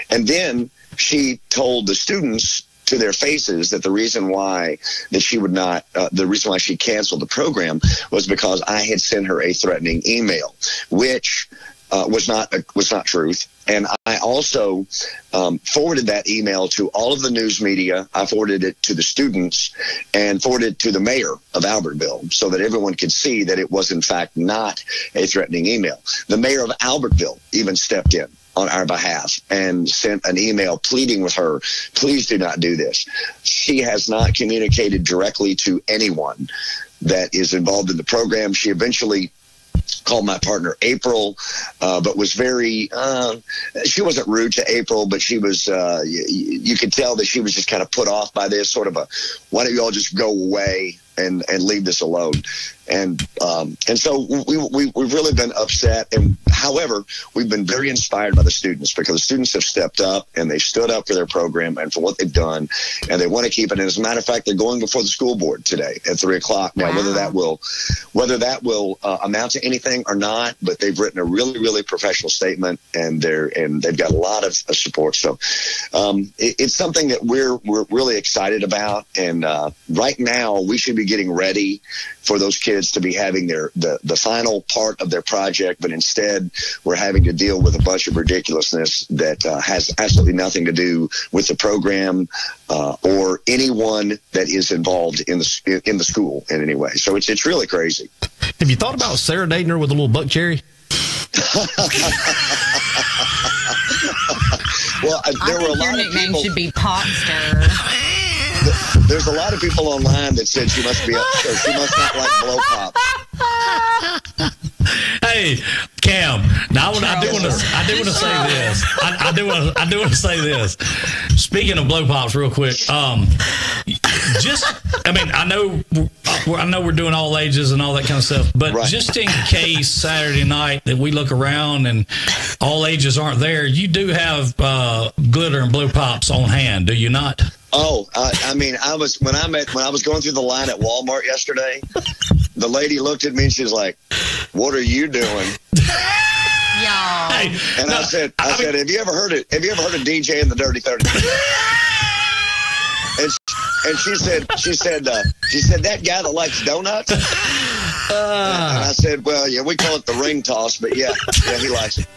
[SPEAKER 5] then she told the students to their faces that the reason why she canceled the program was because I had sent her a threatening email, which was not truth. And I also forwarded that email to all of the news media. I forwarded it to the students and forwarded it to the mayor of Albertville so that everyone could see that it was in fact not a threatening email. The mayor of Albertville even stepped in on our behalf and sent an email pleading with her, please do not do this. She has not communicated directly to anyone that is involved in the program. She eventually called my partner April, but was very, she wasn't rude to April, but she was, you could tell that she was just kind of put off by this, sort of why don't you all just go away and leave this alone? And so we've really been upset. And however, we've been very inspired by the students, because the students have stepped up and they've stood up for their program and for what they've done, and they want to keep it. And as a matter of fact, they're going before the school board today at 3:00. Now,
[SPEAKER 3] Wow.
[SPEAKER 5] whether that will amount to anything or not, but they've written a really, really professional statement, and they've got a lot of support. So it's something that we're really excited about. And right now, we should be getting ready for those kids to be having the final part of their project, but instead we're having to deal with a bunch of ridiculousness that has absolutely nothing to do with the program or anyone that is involved in the school in any way. So it's really crazy.
[SPEAKER 2] Have you thought about serenading her with a little buck cherry?
[SPEAKER 5] Well, there were a lot
[SPEAKER 3] your
[SPEAKER 5] of
[SPEAKER 3] nickname
[SPEAKER 5] people.
[SPEAKER 3] should be Popster.
[SPEAKER 5] There's a lot of people online that said she must not like blow pop.
[SPEAKER 4] Hey, Cam. Now I do want to say this. I do want to say this. Speaking of blow pops, real quick. I know we're doing all ages and all that kind of stuff, but
[SPEAKER 5] Right.
[SPEAKER 4] just in case Saturday night that we look around and all ages aren't there, you do have glitter and blow pops on hand, do you not?
[SPEAKER 5] Oh, when I was going through the line at Walmart yesterday, the lady looked at me and she was like, "What are you doing?"
[SPEAKER 3] Y'all.
[SPEAKER 4] Hey,
[SPEAKER 5] And
[SPEAKER 4] no,
[SPEAKER 5] I said, "Have you ever heard of DJ and the Dirty 30?" And she said, "That guy that likes donuts." And I said, "Well, yeah, we call it the ring toss, but yeah, he likes it."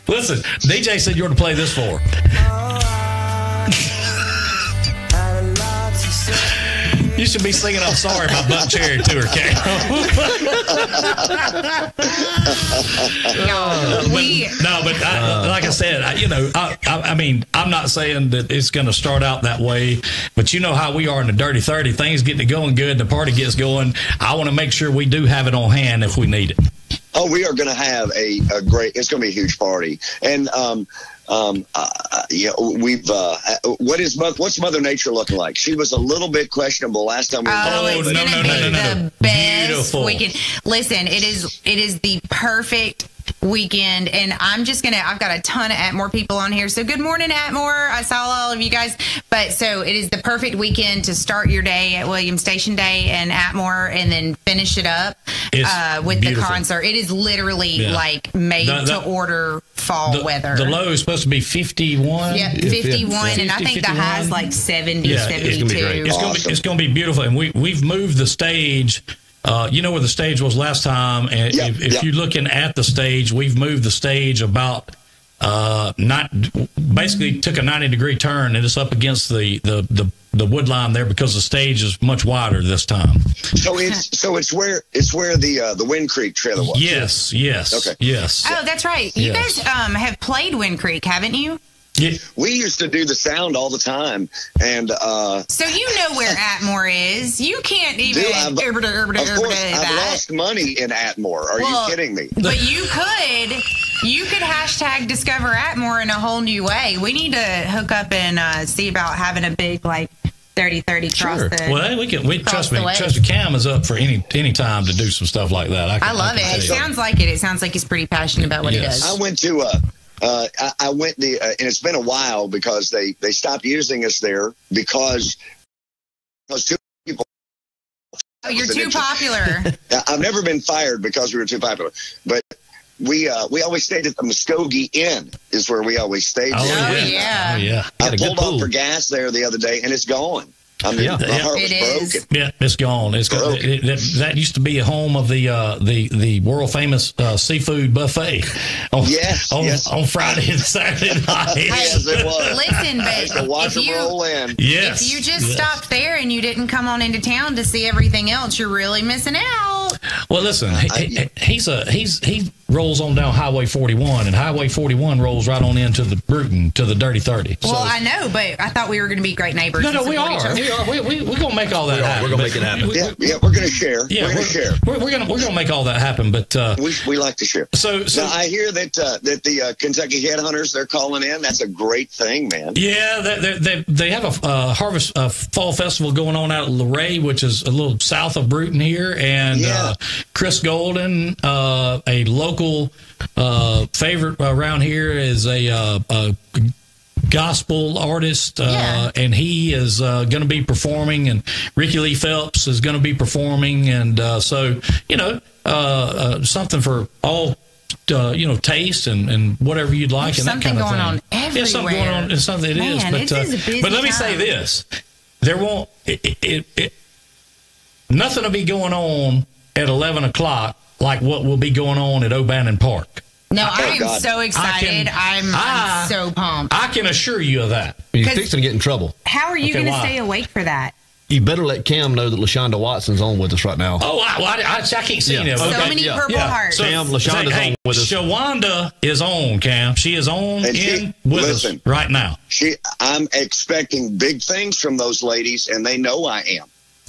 [SPEAKER 4] Listen, DJ said you were to play this for her. You should be singing "I'm Sorry" by Buck Cherry to her, Cam. Like I said, I'm not saying that it's going to start out that way, but you know how we are in the Dirty 30. Things get to going good, the party gets going. I want to make sure we do have it on hand if we need it.
[SPEAKER 5] Oh, we are going to have a great. It's going to be a huge party, and what's Mother Nature looking like? She was a little bit questionable last time we were
[SPEAKER 3] It's
[SPEAKER 4] no,
[SPEAKER 3] gonna be the best
[SPEAKER 4] Beautiful.
[SPEAKER 3] weekend. Listen, it is the perfect weekend, and I've got a ton of Atmore people on here, so good morning, Atmore. I saw all of you guys, but so it is the perfect weekend to start your day at Williams Station Day and Atmore, and then finish it up with
[SPEAKER 4] beautiful.
[SPEAKER 3] the concert. It is literally like made to order fall weather.
[SPEAKER 4] The low is supposed to be 51.
[SPEAKER 3] Yeah, 51, and I think
[SPEAKER 4] 51.
[SPEAKER 3] the high is like 70,
[SPEAKER 4] Yeah,
[SPEAKER 3] 72.
[SPEAKER 2] it's gonna be great.
[SPEAKER 4] It's going to be beautiful, and we've moved the stage. You know where the stage was last time, and if you're looking at the stage, we've moved the stage about basically took a 90-degree turn, and it's up against the wood line there because the stage is much wider this time.
[SPEAKER 5] So it's where the Wind Creek trailer was.
[SPEAKER 4] Yes.
[SPEAKER 5] Okay.
[SPEAKER 4] Yes.
[SPEAKER 3] Oh, that's right. You guys have played Wind Creek, haven't you?
[SPEAKER 5] We used to do the sound all the time, and
[SPEAKER 3] so you know where Atmore is. You can't even.
[SPEAKER 5] Of course, I've lost money in Atmore. Are you kidding me?
[SPEAKER 3] But you could hashtag discover Atmore in a whole new way. We need to hook up and see about having a big 30-30 cross the.
[SPEAKER 4] Well, we trust me. Cam is up for any time to do some stuff like that.
[SPEAKER 3] I love it. It sounds like it. It sounds like he's pretty passionate about what he does.
[SPEAKER 5] I went to and it's been a while because they stopped using us there because two people.
[SPEAKER 3] Oh, you're too popular.
[SPEAKER 5] I've never been fired because we were too popular, but we always stayed at the Muskogee Inn is where we always stayed.
[SPEAKER 3] Oh yeah.
[SPEAKER 5] I pulled off for gas there the other day and it's gone. I mean, my heart was broken.
[SPEAKER 4] Yeah, it's gone. It's gone. That used to be a home of the world famous seafood buffet on Friday and Saturday night.
[SPEAKER 5] Yes, it was.
[SPEAKER 3] Listen, but if you just stopped there and you didn't come on into town to see everything else, you're really missing out.
[SPEAKER 4] Well, listen, he rolls on down Highway 41, and Highway 41 rolls right on into the Bruton to the Dirty 30.
[SPEAKER 3] Well, I know, but I thought we were going to be great neighbors.
[SPEAKER 4] No, we are. We're going to make all that happen.
[SPEAKER 2] We're going to make it happen.
[SPEAKER 5] We're going to share.
[SPEAKER 4] Yeah, we're going to share. We're going to make all that happen. But
[SPEAKER 5] we like to share. So now, I hear that the Kentucky Headhunters, they're calling in. That's a great thing, man.
[SPEAKER 4] Yeah, they have a harvest fall festival going on out at Luray, which is a little south of Bruton here, and Chris Golden, a local favorite around here, is a gospel artist, and he is going to be performing, and Ricky Lee Phelps is going to be performing, and so something for all taste and whatever you'd like.
[SPEAKER 3] There's
[SPEAKER 4] and that kind of thing.
[SPEAKER 3] on everywhere.
[SPEAKER 4] Yeah, something going on. It's something it is. But let me say this: there won't nothing will be going on at 11 o'clock like what will be going on at O'Bannon Park.
[SPEAKER 3] No, I am so excited. I'm so pumped.
[SPEAKER 4] I can assure you of that.
[SPEAKER 2] You're fixing to get in trouble.
[SPEAKER 3] How are you going to stay awake for that?
[SPEAKER 2] You better let Cam know that LaShonda Watson's on with us right now.
[SPEAKER 4] Oh, I can't see him.
[SPEAKER 3] So many purple hearts.
[SPEAKER 4] So,
[SPEAKER 2] Cam, LaShonda's on with us.
[SPEAKER 4] Shawanda is on, Cam. She is on with us right now.
[SPEAKER 5] I'm expecting big things from those ladies, and they know I am.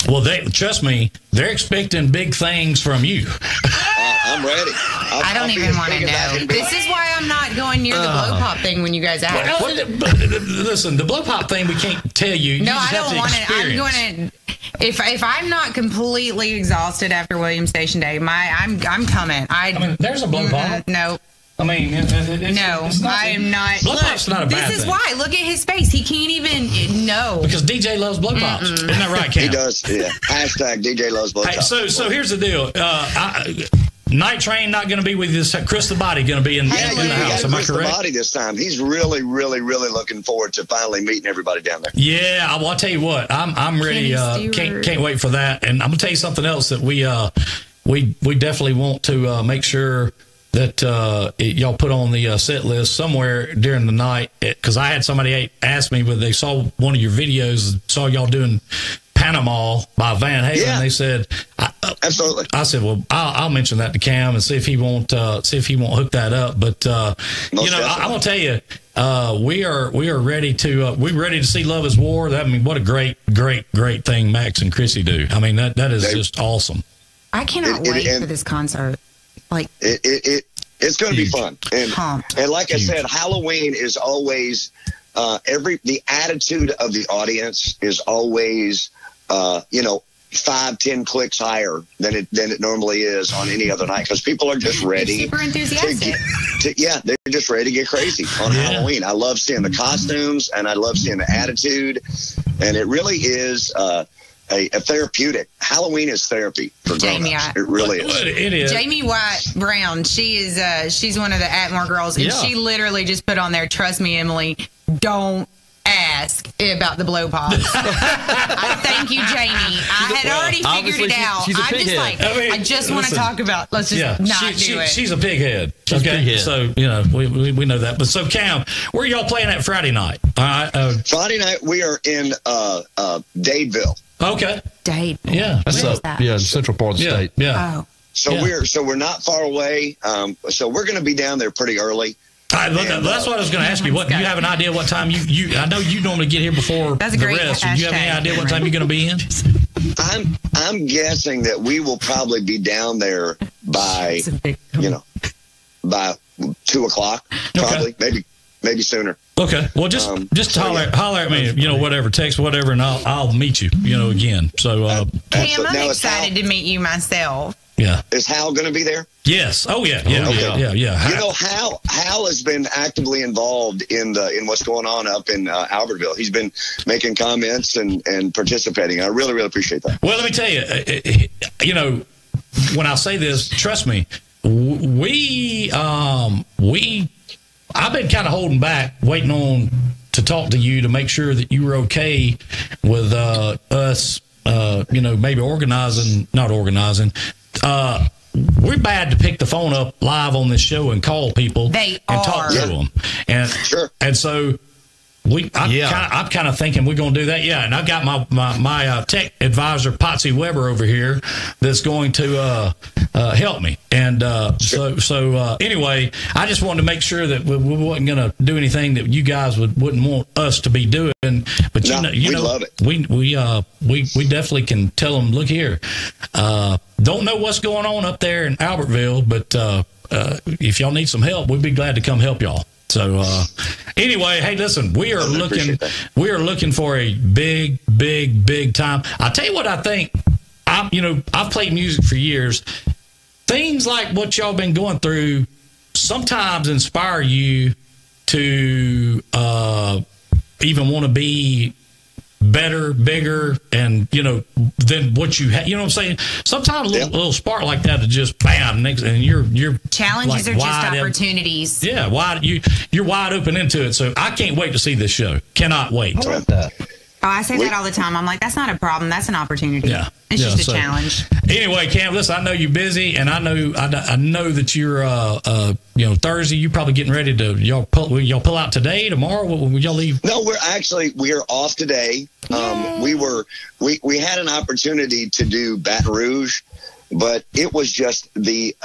[SPEAKER 4] Well, trust me, they're expecting big things from you.
[SPEAKER 5] I'm ready.
[SPEAKER 3] I don't even want to know. This is why I'm not going near the blow pop thing when you guys ask.
[SPEAKER 4] Listen, the blow pop thing we can't tell you.
[SPEAKER 3] No,
[SPEAKER 4] I
[SPEAKER 3] don't want it. I'm going to. If I'm not completely exhausted after Williams Station Day, I'm coming.
[SPEAKER 4] I mean, there's a blow pop.
[SPEAKER 3] No.
[SPEAKER 4] I mean,
[SPEAKER 3] I am not.
[SPEAKER 4] Blow pop's not a bad thing.
[SPEAKER 3] This is why. Look at his face. He can't even know.
[SPEAKER 4] Because DJ loves blow pops. Isn't that right, Cam?
[SPEAKER 5] He does. Yeah. Hashtag DJ loves blow pops.
[SPEAKER 4] So here's the deal. Night Train not going to be with this. Chris the Body going to be in the house. Am I correct? Chris the
[SPEAKER 5] Body this time. He's really, really, really looking forward to finally meeting everybody down there.
[SPEAKER 4] Yeah, I'll tell you what. I'm ready. Can't wait for that. And I'm going to tell you something else that we definitely want to make sure that y'all put on the set list somewhere during the night, because I had somebody ask me when they saw one of your videos, saw y'all doing Panama by Van Halen.
[SPEAKER 5] Yeah.
[SPEAKER 4] They said,
[SPEAKER 5] absolutely.
[SPEAKER 4] I said, well, I'll mention that to Cam and see if he won't hook that up. But I'm gonna tell you, we are ready to we're ready to see Love Is War. What a great thing Max and Chrissy do. I mean that is just awesome.
[SPEAKER 3] I cannot wait for this concert. Like
[SPEAKER 5] it's going to be fun, and like I said, Halloween is always the attitude of the audience is always 5-10 clicks higher than it normally is on any other night, because people are just ready.
[SPEAKER 3] Super enthusiastic.
[SPEAKER 5] They're just ready to get crazy on Halloween. I love seeing the costumes and I love seeing the attitude, and it really is a therapeutic. Halloween is therapy for grown-ups. It really is.
[SPEAKER 4] It is.
[SPEAKER 3] Jamie White Brown, she's one of the Atmore girls, and she literally just put on there, "Trust me, Emily, don't ask about the blow pops." I thank you, Jamie. I had already figured it out. I'm just like, I just want to talk about. Let's just not do it.
[SPEAKER 4] She's a pig head. Okay, so we know that. But so Cam, where are y'all playing at Friday night?
[SPEAKER 5] Friday night we are in Dadeville.
[SPEAKER 4] Okay.
[SPEAKER 3] Dade.
[SPEAKER 4] Yeah.
[SPEAKER 2] That's in central part of the state.
[SPEAKER 3] Yeah.
[SPEAKER 5] Oh. So we're not far away. So we're going to be down there pretty early.
[SPEAKER 4] All right, that's what I was going to ask you. What do you have an idea what time you? I know you normally get here before the rest. Do you have any idea what time you're going to be in?
[SPEAKER 5] I'm guessing that we will probably be down there by by 2:00, probably, maybe sooner.
[SPEAKER 4] Okay, well, just holler at me, whatever, text, whatever, and I'll meet you, again. So,
[SPEAKER 3] Cam, I'm excited to meet you myself.
[SPEAKER 4] Yeah.
[SPEAKER 5] Is Hal going to be there?
[SPEAKER 4] Yes. Oh, yeah. Yeah.
[SPEAKER 5] Hal has been actively involved in what's going on up in Albertville. He's been making comments and participating. I really, really appreciate that.
[SPEAKER 4] Well, let me tell you, when I say this, trust me, I've been kind of holding back, waiting on to talk to you to make sure that you were okay with us, maybe not organizing. We're bad to pick the phone up live on this show and call people and talk to them. And, and so I'm kind of thinking we're going to do that. Yeah. And I've got my tech advisor, Patsy Weber, over here that's going to help me. And so anyway, I just wanted to make sure that we wasn't going to do anything that you guys wouldn't want us to be doing. But we love it. We definitely can tell them, look here, don't know what's going on up there in Albertville, but if y'all need some help, we'd be glad to come help y'all. So anyway, hey, listen, we are looking for a big time. I'll tell you what I think. I've played music for years. Things like what y'all been going through sometimes inspire you to even want to be better, bigger, and than what you have. You know what I'm saying? Sometimes a little spark like that to just bam, and you're
[SPEAKER 3] challenges are just opportunities.
[SPEAKER 4] You're wide open into it. So I can't wait to see this show. Cannot wait.
[SPEAKER 3] I say that all the time. I'm like, that's not a problem. That's an opportunity. Yeah, it's just a challenge.
[SPEAKER 4] Anyway, Cam, listen, I know you're busy, and I know that you're Thursday. You're probably getting ready to y'all pull out today, tomorrow. Will y'all leave?
[SPEAKER 5] No, we're off today. We had an opportunity to do Baton Rouge, but it was just the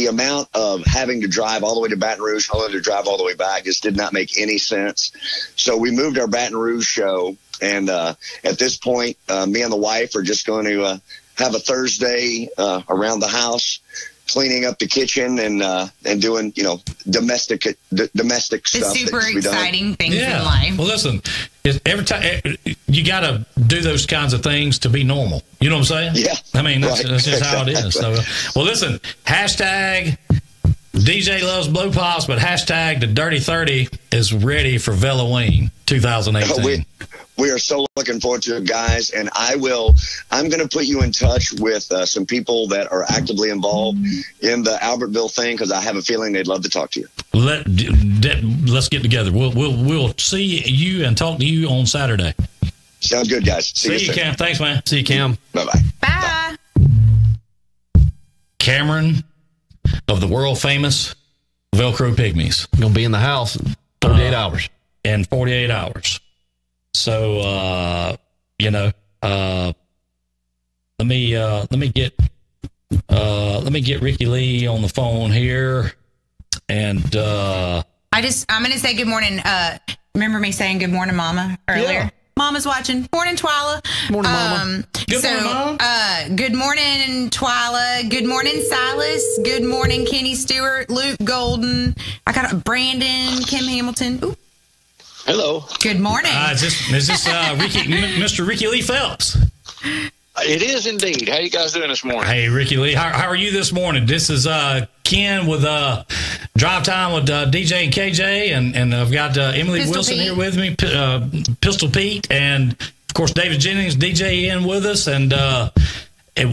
[SPEAKER 5] amount of having to drive all the way to Baton Rouge, only to drive all the way back, just did not make any sense. So we moved our Baton Rouge show. And at this point, me and the wife are just going to have a Thursday around the house, cleaning up the kitchen and doing domestic stuff.
[SPEAKER 3] The super exciting things in life.
[SPEAKER 4] Well, listen, every time you got to do those kinds of things to be normal. You know what I'm saying?
[SPEAKER 5] Yeah.
[SPEAKER 4] I mean, that's just how it is. So, well, listen, hashtag DJ loves blow pops, but hashtag the Dirty 30 is ready for Halloween 2018.
[SPEAKER 5] We are so looking forward to it, guys. And I'm going to put you in touch with some people that are actively involved in the Albertville thing, because I have a feeling they'd love to talk to you.
[SPEAKER 4] Let's get together. We'll see you and talk to you on Saturday.
[SPEAKER 5] Sounds good, guys. See you,
[SPEAKER 4] Cam. Thanks, man.
[SPEAKER 2] See you, Cam.
[SPEAKER 5] Bye-bye.
[SPEAKER 3] Bye.
[SPEAKER 4] Cameron of the world famous Velcro Pygmies.
[SPEAKER 2] Going to be in the house in 48 hours.
[SPEAKER 4] In 48 hours. So, let me get Ricky Lee on the phone here. And,
[SPEAKER 3] I'm going to say good morning. Remember me saying good morning, Mama, earlier? Yeah. Mama's watching. Morning, Twyla.
[SPEAKER 2] Morning, Mama.
[SPEAKER 3] Good morning, Mama. Good morning, Twyla. Good morning, Silas. Good morning, Kenny Stewart, Luke Golden. I got Brandon, Kim Hamilton. Ooh.
[SPEAKER 5] Hello.
[SPEAKER 3] Good morning.
[SPEAKER 4] Is this Mr. Ricky Lee Phelps?
[SPEAKER 6] It is indeed. How you guys doing this morning?
[SPEAKER 4] Hey, Ricky Lee. How are you this morning? This is Ken with Drive Time with DJ and KJ, and I've got Emily
[SPEAKER 3] Pistol
[SPEAKER 4] Wilson
[SPEAKER 3] Pete
[SPEAKER 4] here with me, Pistol Pete, and of course David Jennings, DJ in with us, and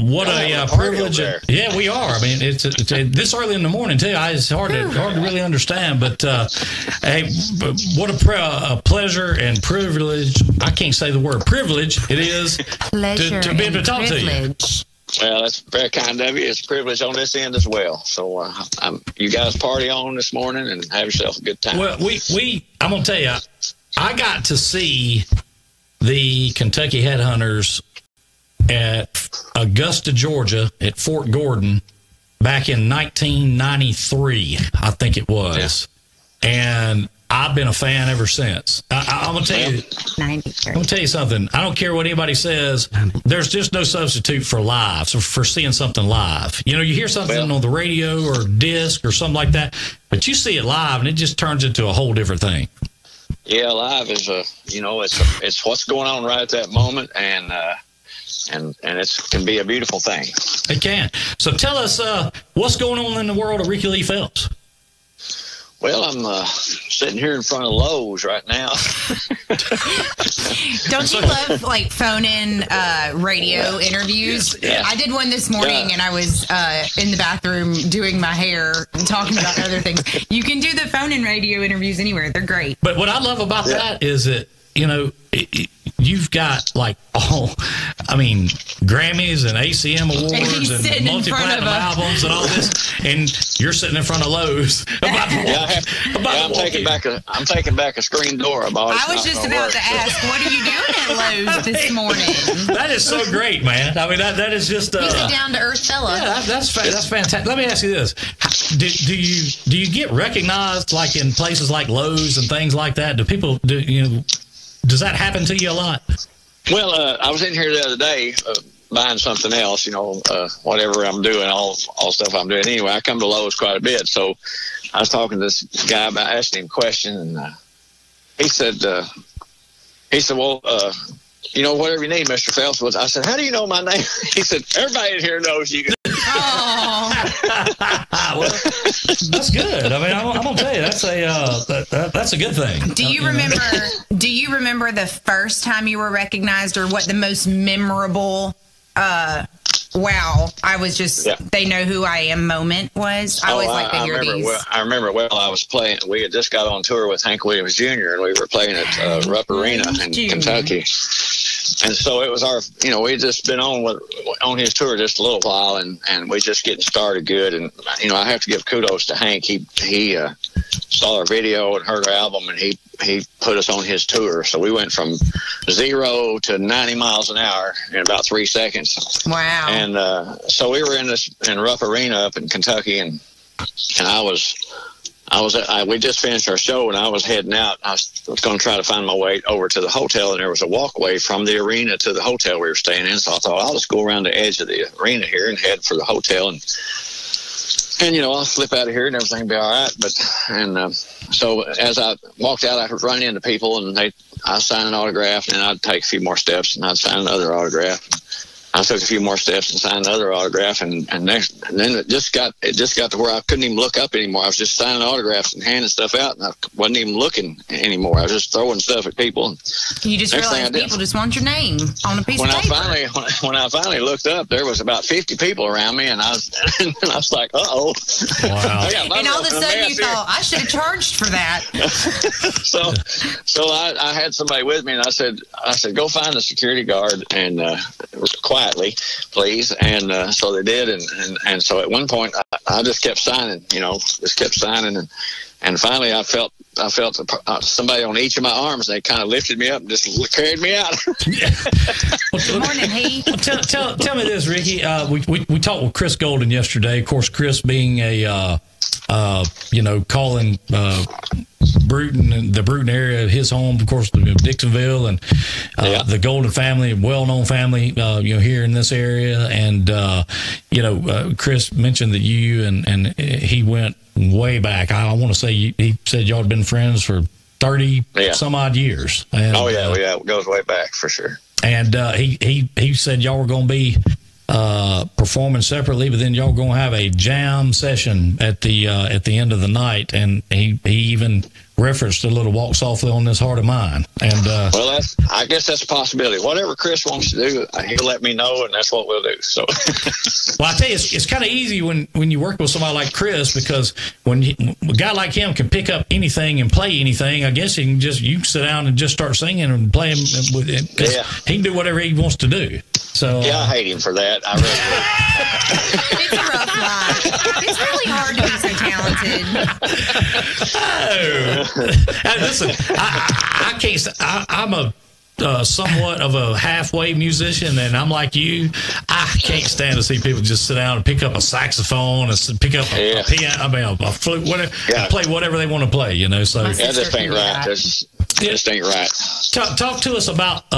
[SPEAKER 4] what a privilege! Yeah, we are. I mean, it's this early in the morning too. It's hard to really understand, but hey, what a pleasure and privilege! I can't say the word privilege. It is to be able to talk to you.
[SPEAKER 6] Well, that's very kind of you. It's a privilege on this end as well. So you guys party on this morning and have yourself a good time.
[SPEAKER 4] Well, I'm gonna tell you, I got to see the Kentucky Headhunters at Augusta, Georgia, at Fort Gordon back in 1993, I think it was. and I've been a fan ever since. I'm gonna tell you.
[SPEAKER 3] 90.
[SPEAKER 4] I'm gonna tell you something. I don't care what anybody says. There's just no substitute for live. So for seeing something live, you hear something on the radio or disc or something like that, but you see it live, and it just turns into a whole different thing.
[SPEAKER 6] Yeah, live is it's what's going on right at that moment, and it can be a beautiful thing.
[SPEAKER 4] It can. So tell us what's going on in the world of Ricky Lee Phelps.
[SPEAKER 6] Well, I'm sitting here in front of Lowe's right now.
[SPEAKER 3] Don't you love like phone-in radio interviews?
[SPEAKER 6] Yeah.
[SPEAKER 3] I did one this morning, and I was in the bathroom doing my hair, talking about other things. You can do the phone-in radio interviews anywhere; they're great.
[SPEAKER 4] But what I love about that is that you've got like Grammys and ACM awards and multi-platinum albums and all this, and you're sitting in front of Lowe's about
[SPEAKER 6] I'm taking back a screen door.
[SPEAKER 3] I was just about to ask, what are you doing at Lowe's this morning?
[SPEAKER 4] That is so great, man. I mean, that is just
[SPEAKER 3] he's a down-to-earth fella.
[SPEAKER 4] Yeah, that's fantastic. Let me ask you this: do you get recognized like in places like Lowe's and things like that? Does that happen to you a lot?
[SPEAKER 6] Well, I was in here the other day buying something else, whatever I'm doing, all stuff I'm doing. Anyway, I come to Lowe's quite a bit. So I was talking to this guy about asking him a question, and he said, well, whatever you need, Mr. Phelps. I said, how do you know my name? He said, everybody in here knows you.
[SPEAKER 4] Well, that's good. I mean, I'm gonna tell you, that's a good thing.
[SPEAKER 3] Do you remember the first time you were recognized, or what the most memorable? Wow, they know who I am moment was? I always like to hear these.
[SPEAKER 6] I remember I was playing. We had just got on tour with Hank Williams Jr., and we were playing at Rupp Arena in Kentucky. And so it was we'd just been on his tour just a little while, and we just getting started good. And, I have to give kudos to Hank. He saw our video and heard our album, and he put us on his tour. So we went from 0 to 90 miles an hour in about 3 seconds.
[SPEAKER 3] Wow.
[SPEAKER 6] And so we were in Rupp Arena up in Kentucky, and we just finished our show, and I was heading out. I was going to try to find my way over to the hotel, and there was a walkway from the arena to the hotel we were staying in. So I thought, I'll just go around the edge of the arena here and head for the hotel, and I'll slip out of here and everything will be all right. So as I walked out, I would run into people, and I'd sign an autograph, and then I'd take a few more steps, and I'd sign another autograph. I took a few more steps and signed another autograph, and then it just got to where I couldn't even look up anymore. I was just signing autographs and handing stuff out, and I wasn't even looking anymore. I was just throwing stuff at people.
[SPEAKER 3] You just realized people just want your name on a piece of paper.
[SPEAKER 6] When I finally looked up, there was about 50 people around me, and I was like, uh-oh.
[SPEAKER 4] Wow.
[SPEAKER 3] And all of a sudden you thought, I should have charged for that.
[SPEAKER 6] So I had somebody with me, and I said, go find the security guard and quietly, please. And so they did, and so at one point I just kept signing, and finally I felt somebody on each of my arms. They kind of lifted me up and just carried me out.
[SPEAKER 3] Good morning, Heath.
[SPEAKER 4] Tell me this, Ricky. We talked with Chris Golden yesterday. Of course, Chris being calling the Bruton area his home, of course, Dixonville, and the Golden family, well-known family, here in this area. And Chris mentioned that you and he went way back. I want to say he said y'all had been friends for 30 some odd years. And,
[SPEAKER 6] it goes way back for sure.
[SPEAKER 4] And he said y'all were going to be performing separately, but then y'all going to have a jam session at the end of the night, and he even referenced a little Walk Softly on This Heart of Mine. And
[SPEAKER 6] well, I guess that's a possibility. Whatever Chris wants to do, he'll let me know, and that's what we'll do. So,
[SPEAKER 4] well, I tell you, it's kind of easy when you work with somebody like Chris, because when a guy like him can pick up anything and play anything, I guess you can sit down and just start singing and playing with it, because he can do whatever he wants to do. So
[SPEAKER 6] I hate him for that. I really
[SPEAKER 3] It's a rough life. It's really hard to be so talented.
[SPEAKER 4] Oh. And listen, I can't. somewhat of a halfway musician, and I'm like you. I can't stand to see people just sit down and pick up a saxophone and pick up a piano, a flute, whatever, and play whatever they want to play. So
[SPEAKER 6] that just ain't right. Just ain't right.
[SPEAKER 4] Talk to us about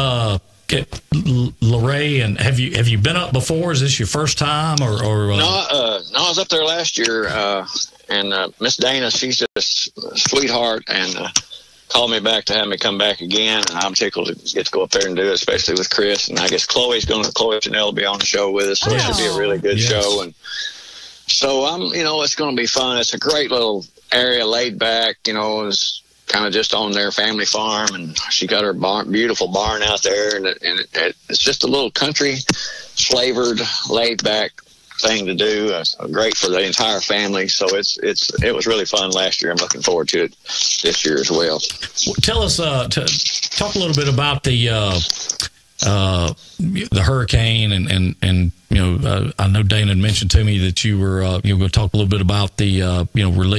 [SPEAKER 4] Lorraine, and have you been up before? Is this your first time, or
[SPEAKER 6] No, I was up there last year, and Miss Dana, she's just a sweetheart, and called me back to have me come back again, and I'm tickled to get to go up there and do it, especially with Chris. And I guess Chloe Janelle will be on the show with us, so it should be a really good show. And so it's going to be fun. It's a great little area, laid back. It's kind of just on their family farm, and she got her beautiful barn out there, and it's just a little country flavored, laid back thing to do. Great for the entire family. So it was really fun last year. I'm looking forward to it this year as well.
[SPEAKER 4] Tell us, talk a little bit about the hurricane, and I know Dana had mentioned to me that you were going to talk a little bit about the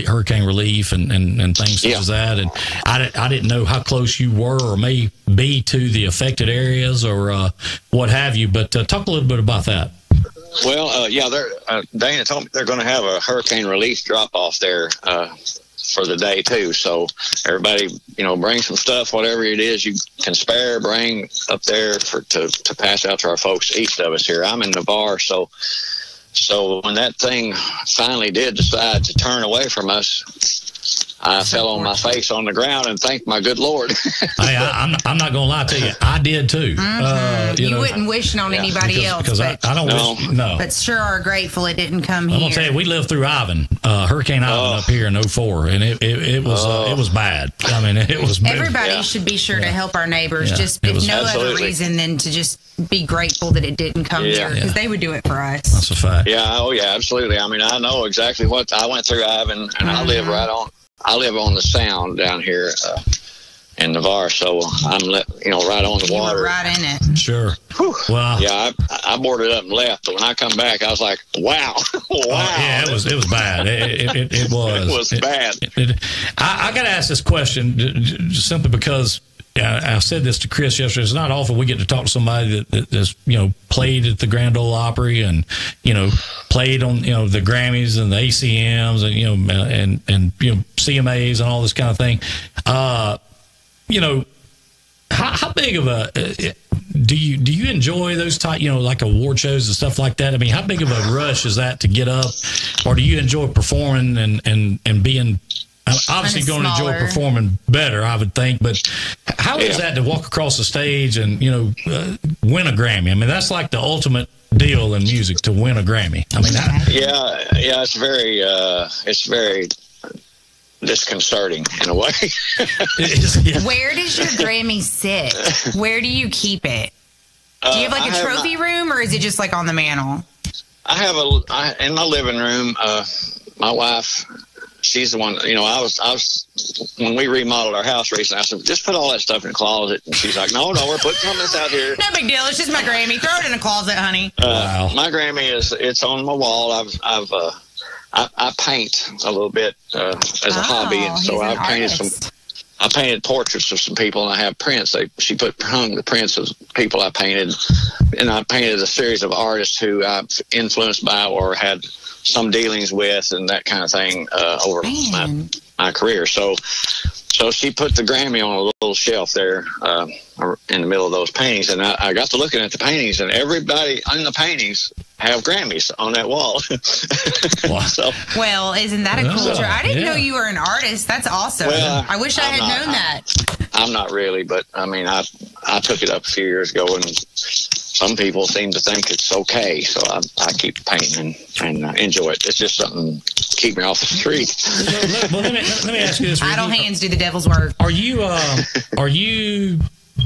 [SPEAKER 4] hurricane relief and things such as that. And I didn't know how close you were or may be to the affected areas or what have you, but talk a little bit about that.
[SPEAKER 6] Well, Dana told me they're going to have a hurricane relief drop off there for the day too. So everybody, bring some stuff, whatever it is you can spare, bring up there to pass out to our folks east of us here. I'm in Navarre, so when that thing finally did decide to turn away from us, I fell on my face on the ground and thanked my good Lord.
[SPEAKER 4] Hey, I'm not going to lie to you. I did too.
[SPEAKER 3] Mm-hmm. You wouldn't wish it on anybody else.
[SPEAKER 4] Because I don't wish. No.
[SPEAKER 3] But sure are grateful it didn't come here.
[SPEAKER 4] I'm going to tell you, we lived through Hurricane Ivan up here in 04, and it was bad. I mean, it was bad.
[SPEAKER 3] Everybody should be sure to help our neighbors, just if no other reason than to just be grateful that it didn't come here, because they would do it for us.
[SPEAKER 4] That's a fact.
[SPEAKER 6] Yeah, absolutely. I mean, I know exactly what I went through, Ivan, and I live on the Sound down here in Navarre, so I'm right on the water.
[SPEAKER 3] You were right in it.
[SPEAKER 4] Sure.
[SPEAKER 6] Whew.
[SPEAKER 4] Well,
[SPEAKER 6] yeah, I boarded up and left, but when I come back, I was like, wow.
[SPEAKER 4] Yeah, it was bad. It was.
[SPEAKER 6] It was bad.
[SPEAKER 4] I got to ask this question simply because I said this to Chris yesterday. It's not often we get to talk to somebody that's played at the Grand Ole Opry and played on the Grammys and the ACMs and CMAs and all this kind of thing. How big of a do you enjoy those type like award shows and stuff like that? I mean, how big of a rush is that to get up, or do you enjoy performing and being? Obviously, going to enjoy performing better, I would think. But how is that to walk across the stage and win a Grammy? I mean, that's like the ultimate deal in music, to win a Grammy. I mean, it's very disconcerting in a way.
[SPEAKER 3] Where does your Grammy sit? Where do you keep it? Do you have like a trophy room, or is it just like on the mantle?
[SPEAKER 6] I have in my living room. My wife. She's the one, I was when we remodeled our house recently, I said, just put all that stuff in the closet. And she's like, no, we're putting some of this out here.
[SPEAKER 3] No big deal. It's just my Grammy. Throw it in the closet, honey.
[SPEAKER 4] Wow.
[SPEAKER 6] My Grammy it's on my wall. I paint a little bit as a hobby. And so I painted portraits of some people, and I have prints. She hung the prints of people I painted, and I painted a series of artists who I've influenced by or had some dealings with and that kind of thing over my career. So she put the Grammy on a little shelf there in the middle of those paintings, and I got to looking at the paintings, and everybody in the paintings have Grammys on that wall.
[SPEAKER 3] Well, isn't that a cool trait? I didn't know you were an artist. That's awesome. Well, I wish I had known that.
[SPEAKER 6] I'm not really, but I mean, I took it up a few years ago, and some people seem to think it's okay, so I keep painting and enjoy it. It's just something to keep me off the street.
[SPEAKER 4] Well, let me ask you this.
[SPEAKER 3] Idle hands do the devil's work.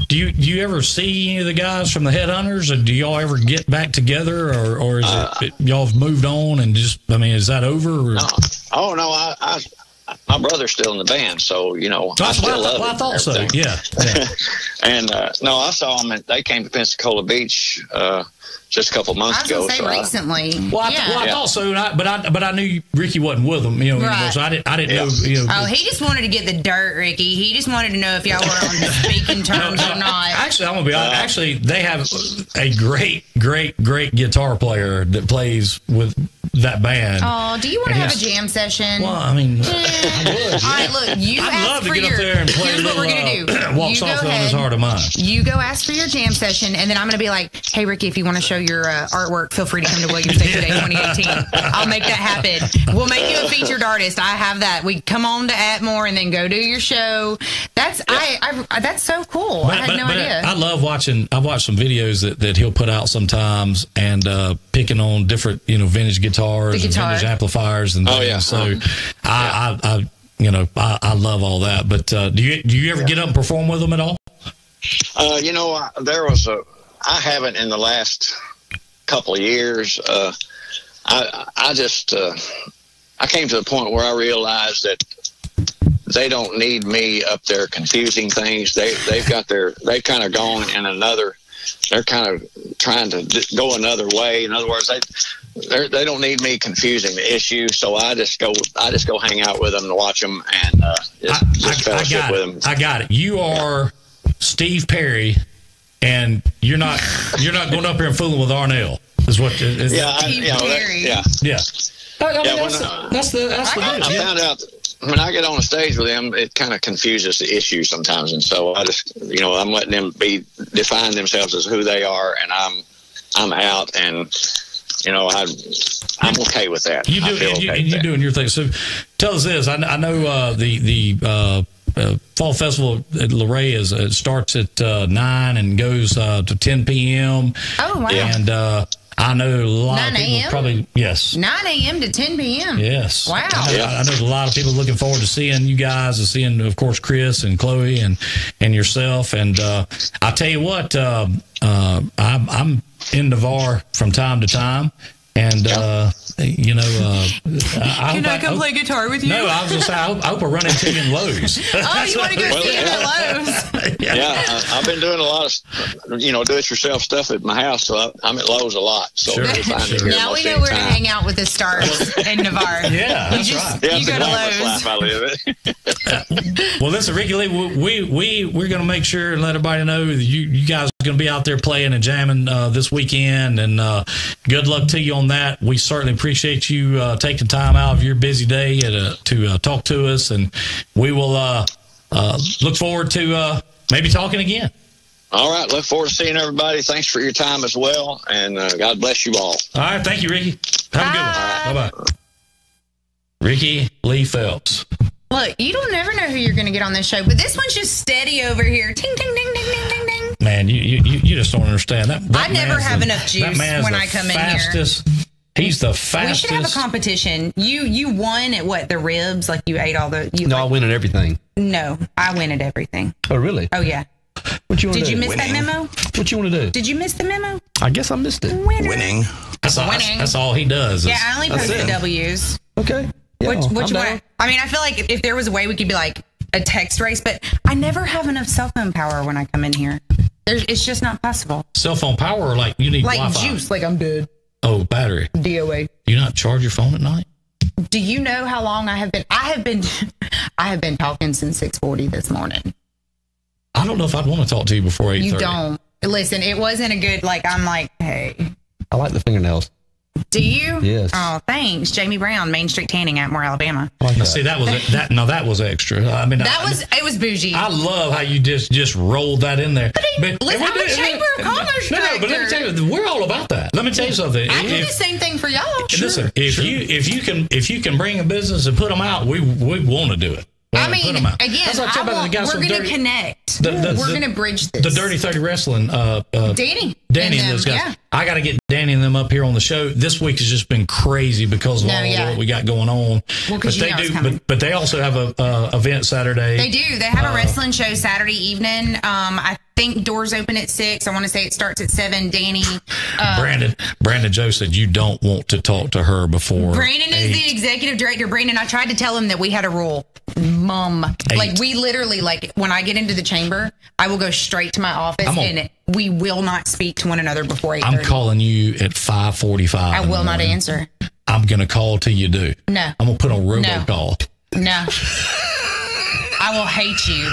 [SPEAKER 4] Do you ever see any of the guys from the Headhunters, or do y'all ever get back together, or is it y'all have moved on and just? I mean, is that over? Or?
[SPEAKER 6] No, my brother's still in the band, so I still love it.
[SPEAKER 4] I thought so. Yeah.
[SPEAKER 6] And no, I saw them. They came to Pensacola Beach just a couple months
[SPEAKER 3] I was
[SPEAKER 6] ago.
[SPEAKER 3] gonna say recently.
[SPEAKER 4] Well, I thought so, but I knew Ricky wasn't with them, you know,
[SPEAKER 3] Right.
[SPEAKER 4] anymore, so I didn't know, you know.
[SPEAKER 3] Oh, he just wanted to get the dirt, Ricky. He just wanted to know if y'all were on speaking terms or not.
[SPEAKER 4] Actually, I'm gonna be honest. Actually, they have a great guitar player that plays with that band.
[SPEAKER 3] Oh, do you want to have a jam session?
[SPEAKER 4] Well, I mean, I would.
[SPEAKER 3] All right, look, you
[SPEAKER 4] I'd
[SPEAKER 3] ask
[SPEAKER 4] love to
[SPEAKER 3] for
[SPEAKER 4] get
[SPEAKER 3] your.
[SPEAKER 4] up there and play
[SPEAKER 3] Here's
[SPEAKER 4] a
[SPEAKER 3] what we're
[SPEAKER 4] little,
[SPEAKER 3] gonna do.
[SPEAKER 4] Walk
[SPEAKER 3] You go
[SPEAKER 4] Softly on His
[SPEAKER 3] ahead.
[SPEAKER 4] Heart of Mine.
[SPEAKER 3] You go ask for your jam session, and then I'm gonna be like, "Hey, Ricky, if you want to show your artwork, feel free to come to Williams Station Day 2018. I'll make that happen. We'll make you a featured artist. I have that. We come on to Atmore and then go do your show. That's that's so cool. I had no idea.
[SPEAKER 4] I love watching. I've watched some videos that he'll put out sometimes, and picking on different vintage guitars and vintage amplifiers and things.
[SPEAKER 6] Oh yeah.
[SPEAKER 4] So I love all that. But do you ever get up and perform with them at all?
[SPEAKER 6] There was I haven't in the last couple of years. I came to the point where I realized that they don't need me up there confusing things. They've kind of gone in another. They're kind of trying to go another way. In other words, they don't need me confusing the issue. So I just go hang out with them and watch them and just fellowship with them.
[SPEAKER 4] I got it. You are Steve Perry, and you're not going up here and fooling with Arnell. Is what? Is
[SPEAKER 3] Steve Perry.
[SPEAKER 4] Yeah. That's the
[SPEAKER 6] I found out when I get on the stage with them, it kind of confuses the issue sometimes, and so I just, I'm letting them define themselves as who they are, and I'm out, and I'm okay with that.
[SPEAKER 4] You're doing your thing. So tell us this. I know the Fall Festival at Luray starts at 9 and goes to 10 p.m.
[SPEAKER 3] Oh wow!
[SPEAKER 4] And I know a lot of people probably, yes. 9 a.m.
[SPEAKER 3] to 10 p.m.
[SPEAKER 4] Yes.
[SPEAKER 3] Wow.
[SPEAKER 4] I know a lot of people looking forward to seeing you guys and seeing, of course, Chris and Chloe and yourself. And I tell you what, I'm in Navarre from time to time. And,
[SPEAKER 3] Can I come play guitar with you?
[SPEAKER 4] No, I was going to say, I hope I run into you in Lowe's.
[SPEAKER 3] Oh, you want to go see him at Lowe's?
[SPEAKER 6] Yeah, I've been doing a lot of, do-it-yourself stuff at my house, so I'm at Lowe's a lot. So
[SPEAKER 3] Now we know where to hang out with the stars in Navarre.
[SPEAKER 4] Yeah, that's right.
[SPEAKER 6] Yeah,
[SPEAKER 3] you go to
[SPEAKER 6] Lowe's.
[SPEAKER 3] Lowe's.
[SPEAKER 6] I live it.
[SPEAKER 4] Well, listen, Ricky Lee, we're going to make sure and let everybody know that you guys are going to be out there playing and jamming this weekend, and good luck to you on that. We certainly appreciate you taking time out of your busy day to talk to us, and we will look forward to maybe talking again.
[SPEAKER 6] All right. Look forward to seeing everybody. Thanks for your time as well, and God bless you all.
[SPEAKER 4] All right. Thank you, Ricky. Have a good one. Bye-bye. Ricky Lee Phelps.
[SPEAKER 3] Look, you don't never know who you're going to get on this show, but this one's just steady over here. Ting, ting, ding, ding, ding, ding, ding.
[SPEAKER 4] Man, you just don't understand that.
[SPEAKER 3] I never have enough juice when I come in here.
[SPEAKER 4] He's the fastest.
[SPEAKER 3] We should have a competition. You won at what, the ribs? Like you ate all the.
[SPEAKER 2] I win at everything.
[SPEAKER 3] No, I win at everything.
[SPEAKER 2] Oh, really?
[SPEAKER 3] Oh yeah.
[SPEAKER 2] What you want to do?
[SPEAKER 3] Did you miss that memo?
[SPEAKER 2] What you want to do?
[SPEAKER 3] Did you miss the memo?
[SPEAKER 2] I guess I missed it.
[SPEAKER 3] Winning.
[SPEAKER 4] That's all he does.
[SPEAKER 3] Yeah, I only post the W's.
[SPEAKER 2] Okay. Yeah,
[SPEAKER 3] What you want? I mean, I feel like if there was a way we could be like a text race, but I never have enough cell phone power when I come in here. It's just not possible.
[SPEAKER 4] Cell phone power, or like you need
[SPEAKER 3] like
[SPEAKER 4] Wi-Fi?
[SPEAKER 3] Juice, like I'm dead.
[SPEAKER 4] Oh, battery.
[SPEAKER 3] DOA.
[SPEAKER 4] Do you not charge your phone at night?
[SPEAKER 3] Do you know how long I have been? I have been talking since 6:40 this morning.
[SPEAKER 4] I don't know if I'd want to talk to you before 8:30.
[SPEAKER 3] You don't. Listen, it wasn't a good, I'm like, hey.
[SPEAKER 2] I like the fingernails.
[SPEAKER 3] Do you?
[SPEAKER 2] Yes.
[SPEAKER 3] Oh, thanks. Jamie Brown, Main Street Tanning, Atmore, Alabama.
[SPEAKER 4] See, that was extra. I mean,
[SPEAKER 3] it was bougie.
[SPEAKER 4] I love how you just rolled that in there.
[SPEAKER 3] Listen, I'm a Chamber of Commerce director.
[SPEAKER 4] No, but let me tell you, we're all about that. Let me tell you something.
[SPEAKER 3] I do the same thing for y'all.
[SPEAKER 4] Listen, if you can bring a business and put them out, we want to do it.
[SPEAKER 3] I mean, again, we're going to connect. We're going to bridge this.
[SPEAKER 4] The Dirty 30 Wrestling.
[SPEAKER 3] Danny
[SPEAKER 4] and those guys. Yeah. I got to get Danny and them up here on the show. This week has just been crazy because of what we got going on.
[SPEAKER 3] Well,
[SPEAKER 4] but they also have a event Saturday.
[SPEAKER 3] They do. They have a wrestling show Saturday evening. I think doors open at 6. I want to say it starts at 7. Danny.
[SPEAKER 4] Brandon Joe said you don't want to talk to her before.
[SPEAKER 3] Brandon is the executive director. Brandon, I tried to tell him that we had a rule. Mom.
[SPEAKER 4] 8.
[SPEAKER 3] Like, we literally, like, when I get into the chamber, I will go straight to my office and we will not speak to one another before 8:30.
[SPEAKER 4] I'm calling you at 5:45.
[SPEAKER 3] I will not answer.
[SPEAKER 4] I'm going to call till you do.
[SPEAKER 3] No.
[SPEAKER 4] I'm going to put on robocall.
[SPEAKER 3] No. I will hate you.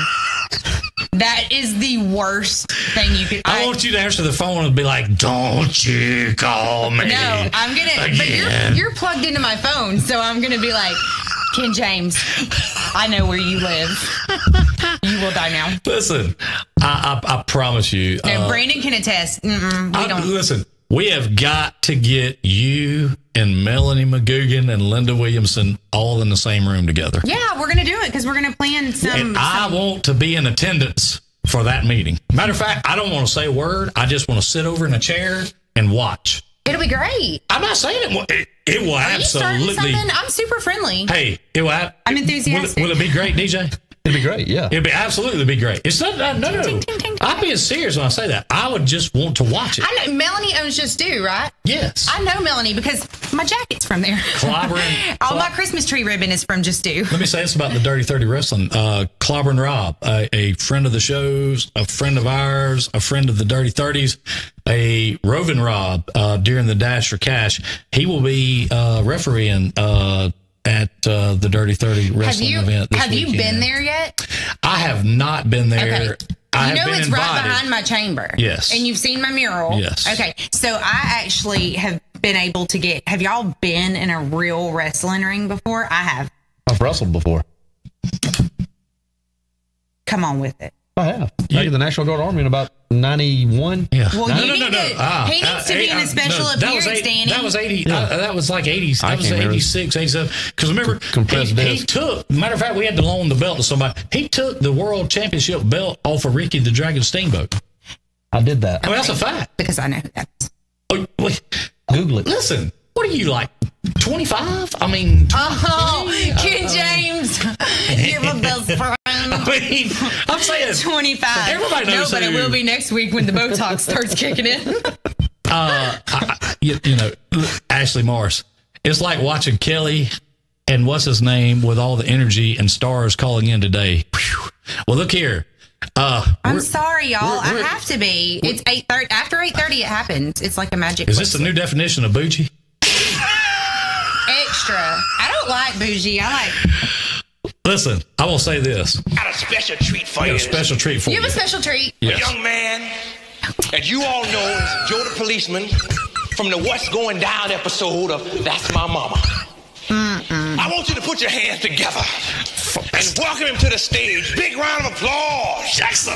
[SPEAKER 3] That is the worst thing you could.
[SPEAKER 4] I want you to answer the phone and be like, "Don't you call me?"
[SPEAKER 3] No, I'm gonna. But you're plugged into my phone, so I'm gonna be like, Ken James, I know where you live. You will die now.
[SPEAKER 4] Listen, I promise you.
[SPEAKER 3] No, Brandon can attest. We don't.
[SPEAKER 4] Listen, we have got to get you and Melanie McGugan and Linda Williamson all in the same room together.
[SPEAKER 3] Yeah, we're going to do it because we're going to plan some.
[SPEAKER 4] And I want to be in attendance for that meeting. Matter of fact, I don't want to say a word. I just want to sit over in a chair and watch.
[SPEAKER 3] It'll be great.
[SPEAKER 4] I'm not saying it will
[SPEAKER 3] Are
[SPEAKER 4] absolutely.
[SPEAKER 3] you starting something? I'm super friendly.
[SPEAKER 4] Hey, it will.
[SPEAKER 3] I'm enthusiastic.
[SPEAKER 4] Will it be great, DJ?
[SPEAKER 2] It'd be great, yeah.
[SPEAKER 4] It'd be absolutely be great. It's not, no.
[SPEAKER 3] Ting, ting, ting, ting.
[SPEAKER 4] I'm being serious when I say that. I would just want to watch it.
[SPEAKER 3] I know Melanie owns Just Do, right?
[SPEAKER 4] Yes.
[SPEAKER 3] I know Melanie because my jacket's from there.
[SPEAKER 4] Clobbering.
[SPEAKER 3] My Christmas tree ribbon is from Just Do.
[SPEAKER 4] Let me say this about the Dirty 30 Wrestling. Clobbering Rob, a friend of the shows, a friend of ours, a friend of the Dirty 30s, a roving Rob during the Dash for Cash. He will be refereeing at the Dirty 30 Wrestling event this
[SPEAKER 3] Have you
[SPEAKER 4] weekend.
[SPEAKER 3] been there yet?
[SPEAKER 4] I have not been there.
[SPEAKER 3] Okay.
[SPEAKER 4] I
[SPEAKER 3] You know
[SPEAKER 4] have been
[SPEAKER 3] it's
[SPEAKER 4] invited.
[SPEAKER 3] right behind my chamber.
[SPEAKER 4] Yes.
[SPEAKER 3] And you've seen my mural.
[SPEAKER 4] Yes.
[SPEAKER 3] Okay. So I actually have been able to have y'all been in a real wrestling ring before? I have.
[SPEAKER 2] I've wrestled before.
[SPEAKER 3] Come on with it.
[SPEAKER 2] I have. Back in the National Guard Army in about 91.
[SPEAKER 4] Yeah.
[SPEAKER 3] Well,
[SPEAKER 4] No,
[SPEAKER 3] you need to. He needs to be in a special appearance, Danny.
[SPEAKER 4] That was 80.
[SPEAKER 2] Yeah.
[SPEAKER 4] That was like 80s.
[SPEAKER 2] I
[SPEAKER 4] That was
[SPEAKER 2] can't remember.
[SPEAKER 4] 86, 87. Because remember,
[SPEAKER 2] Compressed
[SPEAKER 4] he
[SPEAKER 2] disc.
[SPEAKER 4] took, matter of fact, we had to loan the belt to somebody. He took the world championship belt off of Ricky the Dragon Steamboat.
[SPEAKER 2] I did that.
[SPEAKER 4] I mean, that's a fact.
[SPEAKER 3] Because I know who that is.
[SPEAKER 4] Oh, wait.
[SPEAKER 2] Google it.
[SPEAKER 4] Listen, what are you like, 25? I mean,
[SPEAKER 3] Ken James, you're my best friend.
[SPEAKER 4] I mean, I'm saying
[SPEAKER 3] 25.
[SPEAKER 4] Everybody knows
[SPEAKER 3] No, but
[SPEAKER 4] who-
[SPEAKER 3] it will be next week when the Botox starts kicking in.
[SPEAKER 4] you know, Ashley Morris. It's like watching Kelly and what's his name with all the energy and stars calling in today. Whew. Well, look here.
[SPEAKER 3] I'm sorry, y'all.
[SPEAKER 4] we're-
[SPEAKER 3] I have to be. It's 8:30. After 8:30, it happens. It's like a magic.
[SPEAKER 4] Is this the new definition of bougie?
[SPEAKER 3] Extra. I don't like bougie. I like.
[SPEAKER 4] Listen, I will say this.
[SPEAKER 7] Got a special treat for
[SPEAKER 4] I
[SPEAKER 7] you.
[SPEAKER 4] got a special treat for
[SPEAKER 3] You
[SPEAKER 4] you.
[SPEAKER 3] have a special treat.
[SPEAKER 4] Yes.
[SPEAKER 7] Young man, and you all know is Joe the Policeman from the What's Going Down episode of That's My Mama. I want you to put your hands together and welcome him to the stage. Big round of applause. Jackson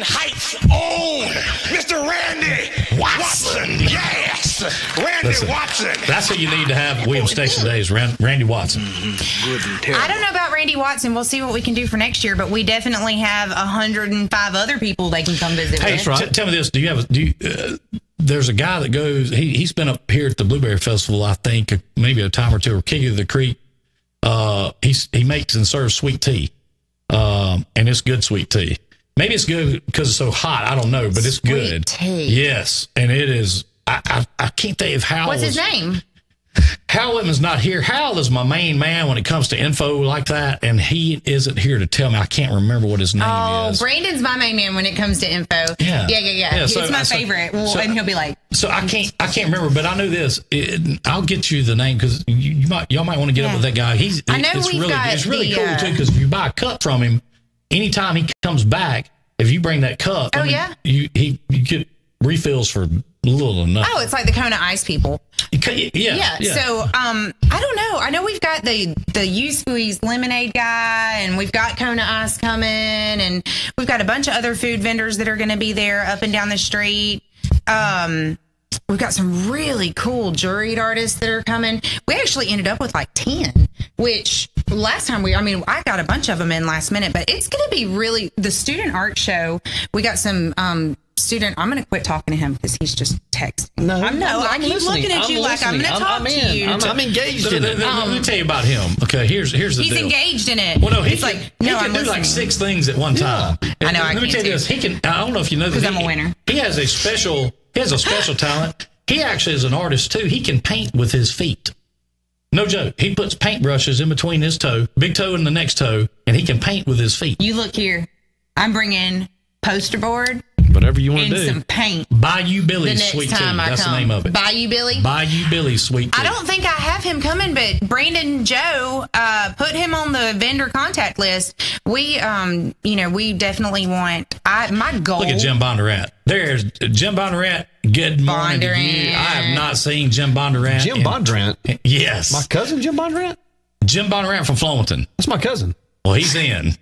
[SPEAKER 7] Heights own Mr. Randy Watson. Yes, Randy
[SPEAKER 4] Listen,
[SPEAKER 7] Watson.
[SPEAKER 4] that's what you need to have at William Station today is Randy Watson.
[SPEAKER 7] Good and terrible.
[SPEAKER 3] I don't know about Randy Watson. We'll see what we can do for next year, but we definitely have 105 other people they can come visit
[SPEAKER 4] Hey,
[SPEAKER 3] with.
[SPEAKER 4] tell me this. There's a guy that goes, he's been up here at the Blueberry Festival, I think, maybe a time or two, or King of the Creek. He makes and serves sweet tea. And it's good sweet tea. Maybe it's good because it's so hot. I don't know, but it's
[SPEAKER 3] Sweet
[SPEAKER 4] good.
[SPEAKER 3] tea.
[SPEAKER 4] Yes. And it is, I can't think of Hal.
[SPEAKER 3] What's his name?
[SPEAKER 4] Hal Whitman's not here. Hal is my main man when it comes to info like that, and he isn't here to tell me. I can't remember what his name is.
[SPEAKER 3] Brandon's my main man when it comes to info.
[SPEAKER 4] Yeah.
[SPEAKER 3] Yeah.
[SPEAKER 4] So-
[SPEAKER 3] It's my
[SPEAKER 4] so-
[SPEAKER 3] favorite. Well,
[SPEAKER 4] so-
[SPEAKER 3] and he'll be like,
[SPEAKER 4] So I can't remember, but I know this. I'll get you the name because y'all might want to get up with that guy.
[SPEAKER 3] I know
[SPEAKER 4] it's
[SPEAKER 3] we've got
[SPEAKER 4] it's really
[SPEAKER 3] the,
[SPEAKER 4] cool too because if you buy a cup from him, anytime he comes back, if you bring that cup, you get refills for little or nothing.
[SPEAKER 3] oh, it's like the Kona Ice people.
[SPEAKER 4] Yeah.
[SPEAKER 3] So, I don't know. I know we've got the You Squeeze lemonade guy, and we've got Kona Ice coming, and we've got a bunch of other food vendors that are going to be there up and down the street. We've got some really cool juried artists that are coming. We actually ended up with like 10, which last time I got a bunch of them in last minute, but it's going to be really the student art show. We got some student, I'm going to quit talking to him because he's just texting.
[SPEAKER 2] No,
[SPEAKER 3] I keep
[SPEAKER 2] listening.
[SPEAKER 3] looking at you like I'm going to talk to you.
[SPEAKER 2] I'm engaged in it.
[SPEAKER 4] Let me tell you about him. Okay, here's the deal.
[SPEAKER 3] He's engaged in it.
[SPEAKER 4] Well, no,
[SPEAKER 3] it's like,
[SPEAKER 4] he
[SPEAKER 3] no,
[SPEAKER 4] can
[SPEAKER 3] I'm
[SPEAKER 4] do
[SPEAKER 3] listening.
[SPEAKER 4] like 6 things at one time.
[SPEAKER 3] I know, I
[SPEAKER 4] Let me
[SPEAKER 3] can't
[SPEAKER 4] tell you
[SPEAKER 3] do.
[SPEAKER 4] this. He can. I don't know if you know this.
[SPEAKER 3] 'Cause I'm a winner.
[SPEAKER 4] He has a special talent. He actually is an artist too. He can paint with his feet. No joke. He puts paintbrushes in between his toe, big toe and the next toe, and he can paint with his feet.
[SPEAKER 3] You look here. I'm bringing poster board
[SPEAKER 2] Whatever you want
[SPEAKER 3] and
[SPEAKER 2] to do.
[SPEAKER 3] some paint.
[SPEAKER 4] Bayou
[SPEAKER 3] The
[SPEAKER 4] Billy's
[SPEAKER 3] next
[SPEAKER 4] Sweet Tea.
[SPEAKER 3] time I
[SPEAKER 4] That's
[SPEAKER 3] come.
[SPEAKER 4] the name of it.
[SPEAKER 3] Bayou Billy.
[SPEAKER 4] Bayou Billy's Sweet Tea.
[SPEAKER 3] I don't think I have him coming, but Brandon Joe put him on the vendor contact list. We, we definitely want. My goal.
[SPEAKER 4] Look at Jim Bondurant. There's Jim Bondurant. Good morning to you.
[SPEAKER 3] Bondurant.
[SPEAKER 4] I have not seen Jim Bondurant.
[SPEAKER 2] Jim Bondurant?
[SPEAKER 4] Yes.
[SPEAKER 2] My cousin, Jim Bondurant?
[SPEAKER 4] Jim Bondurant from Flomaton.
[SPEAKER 2] That's my cousin.
[SPEAKER 4] Well, he's in.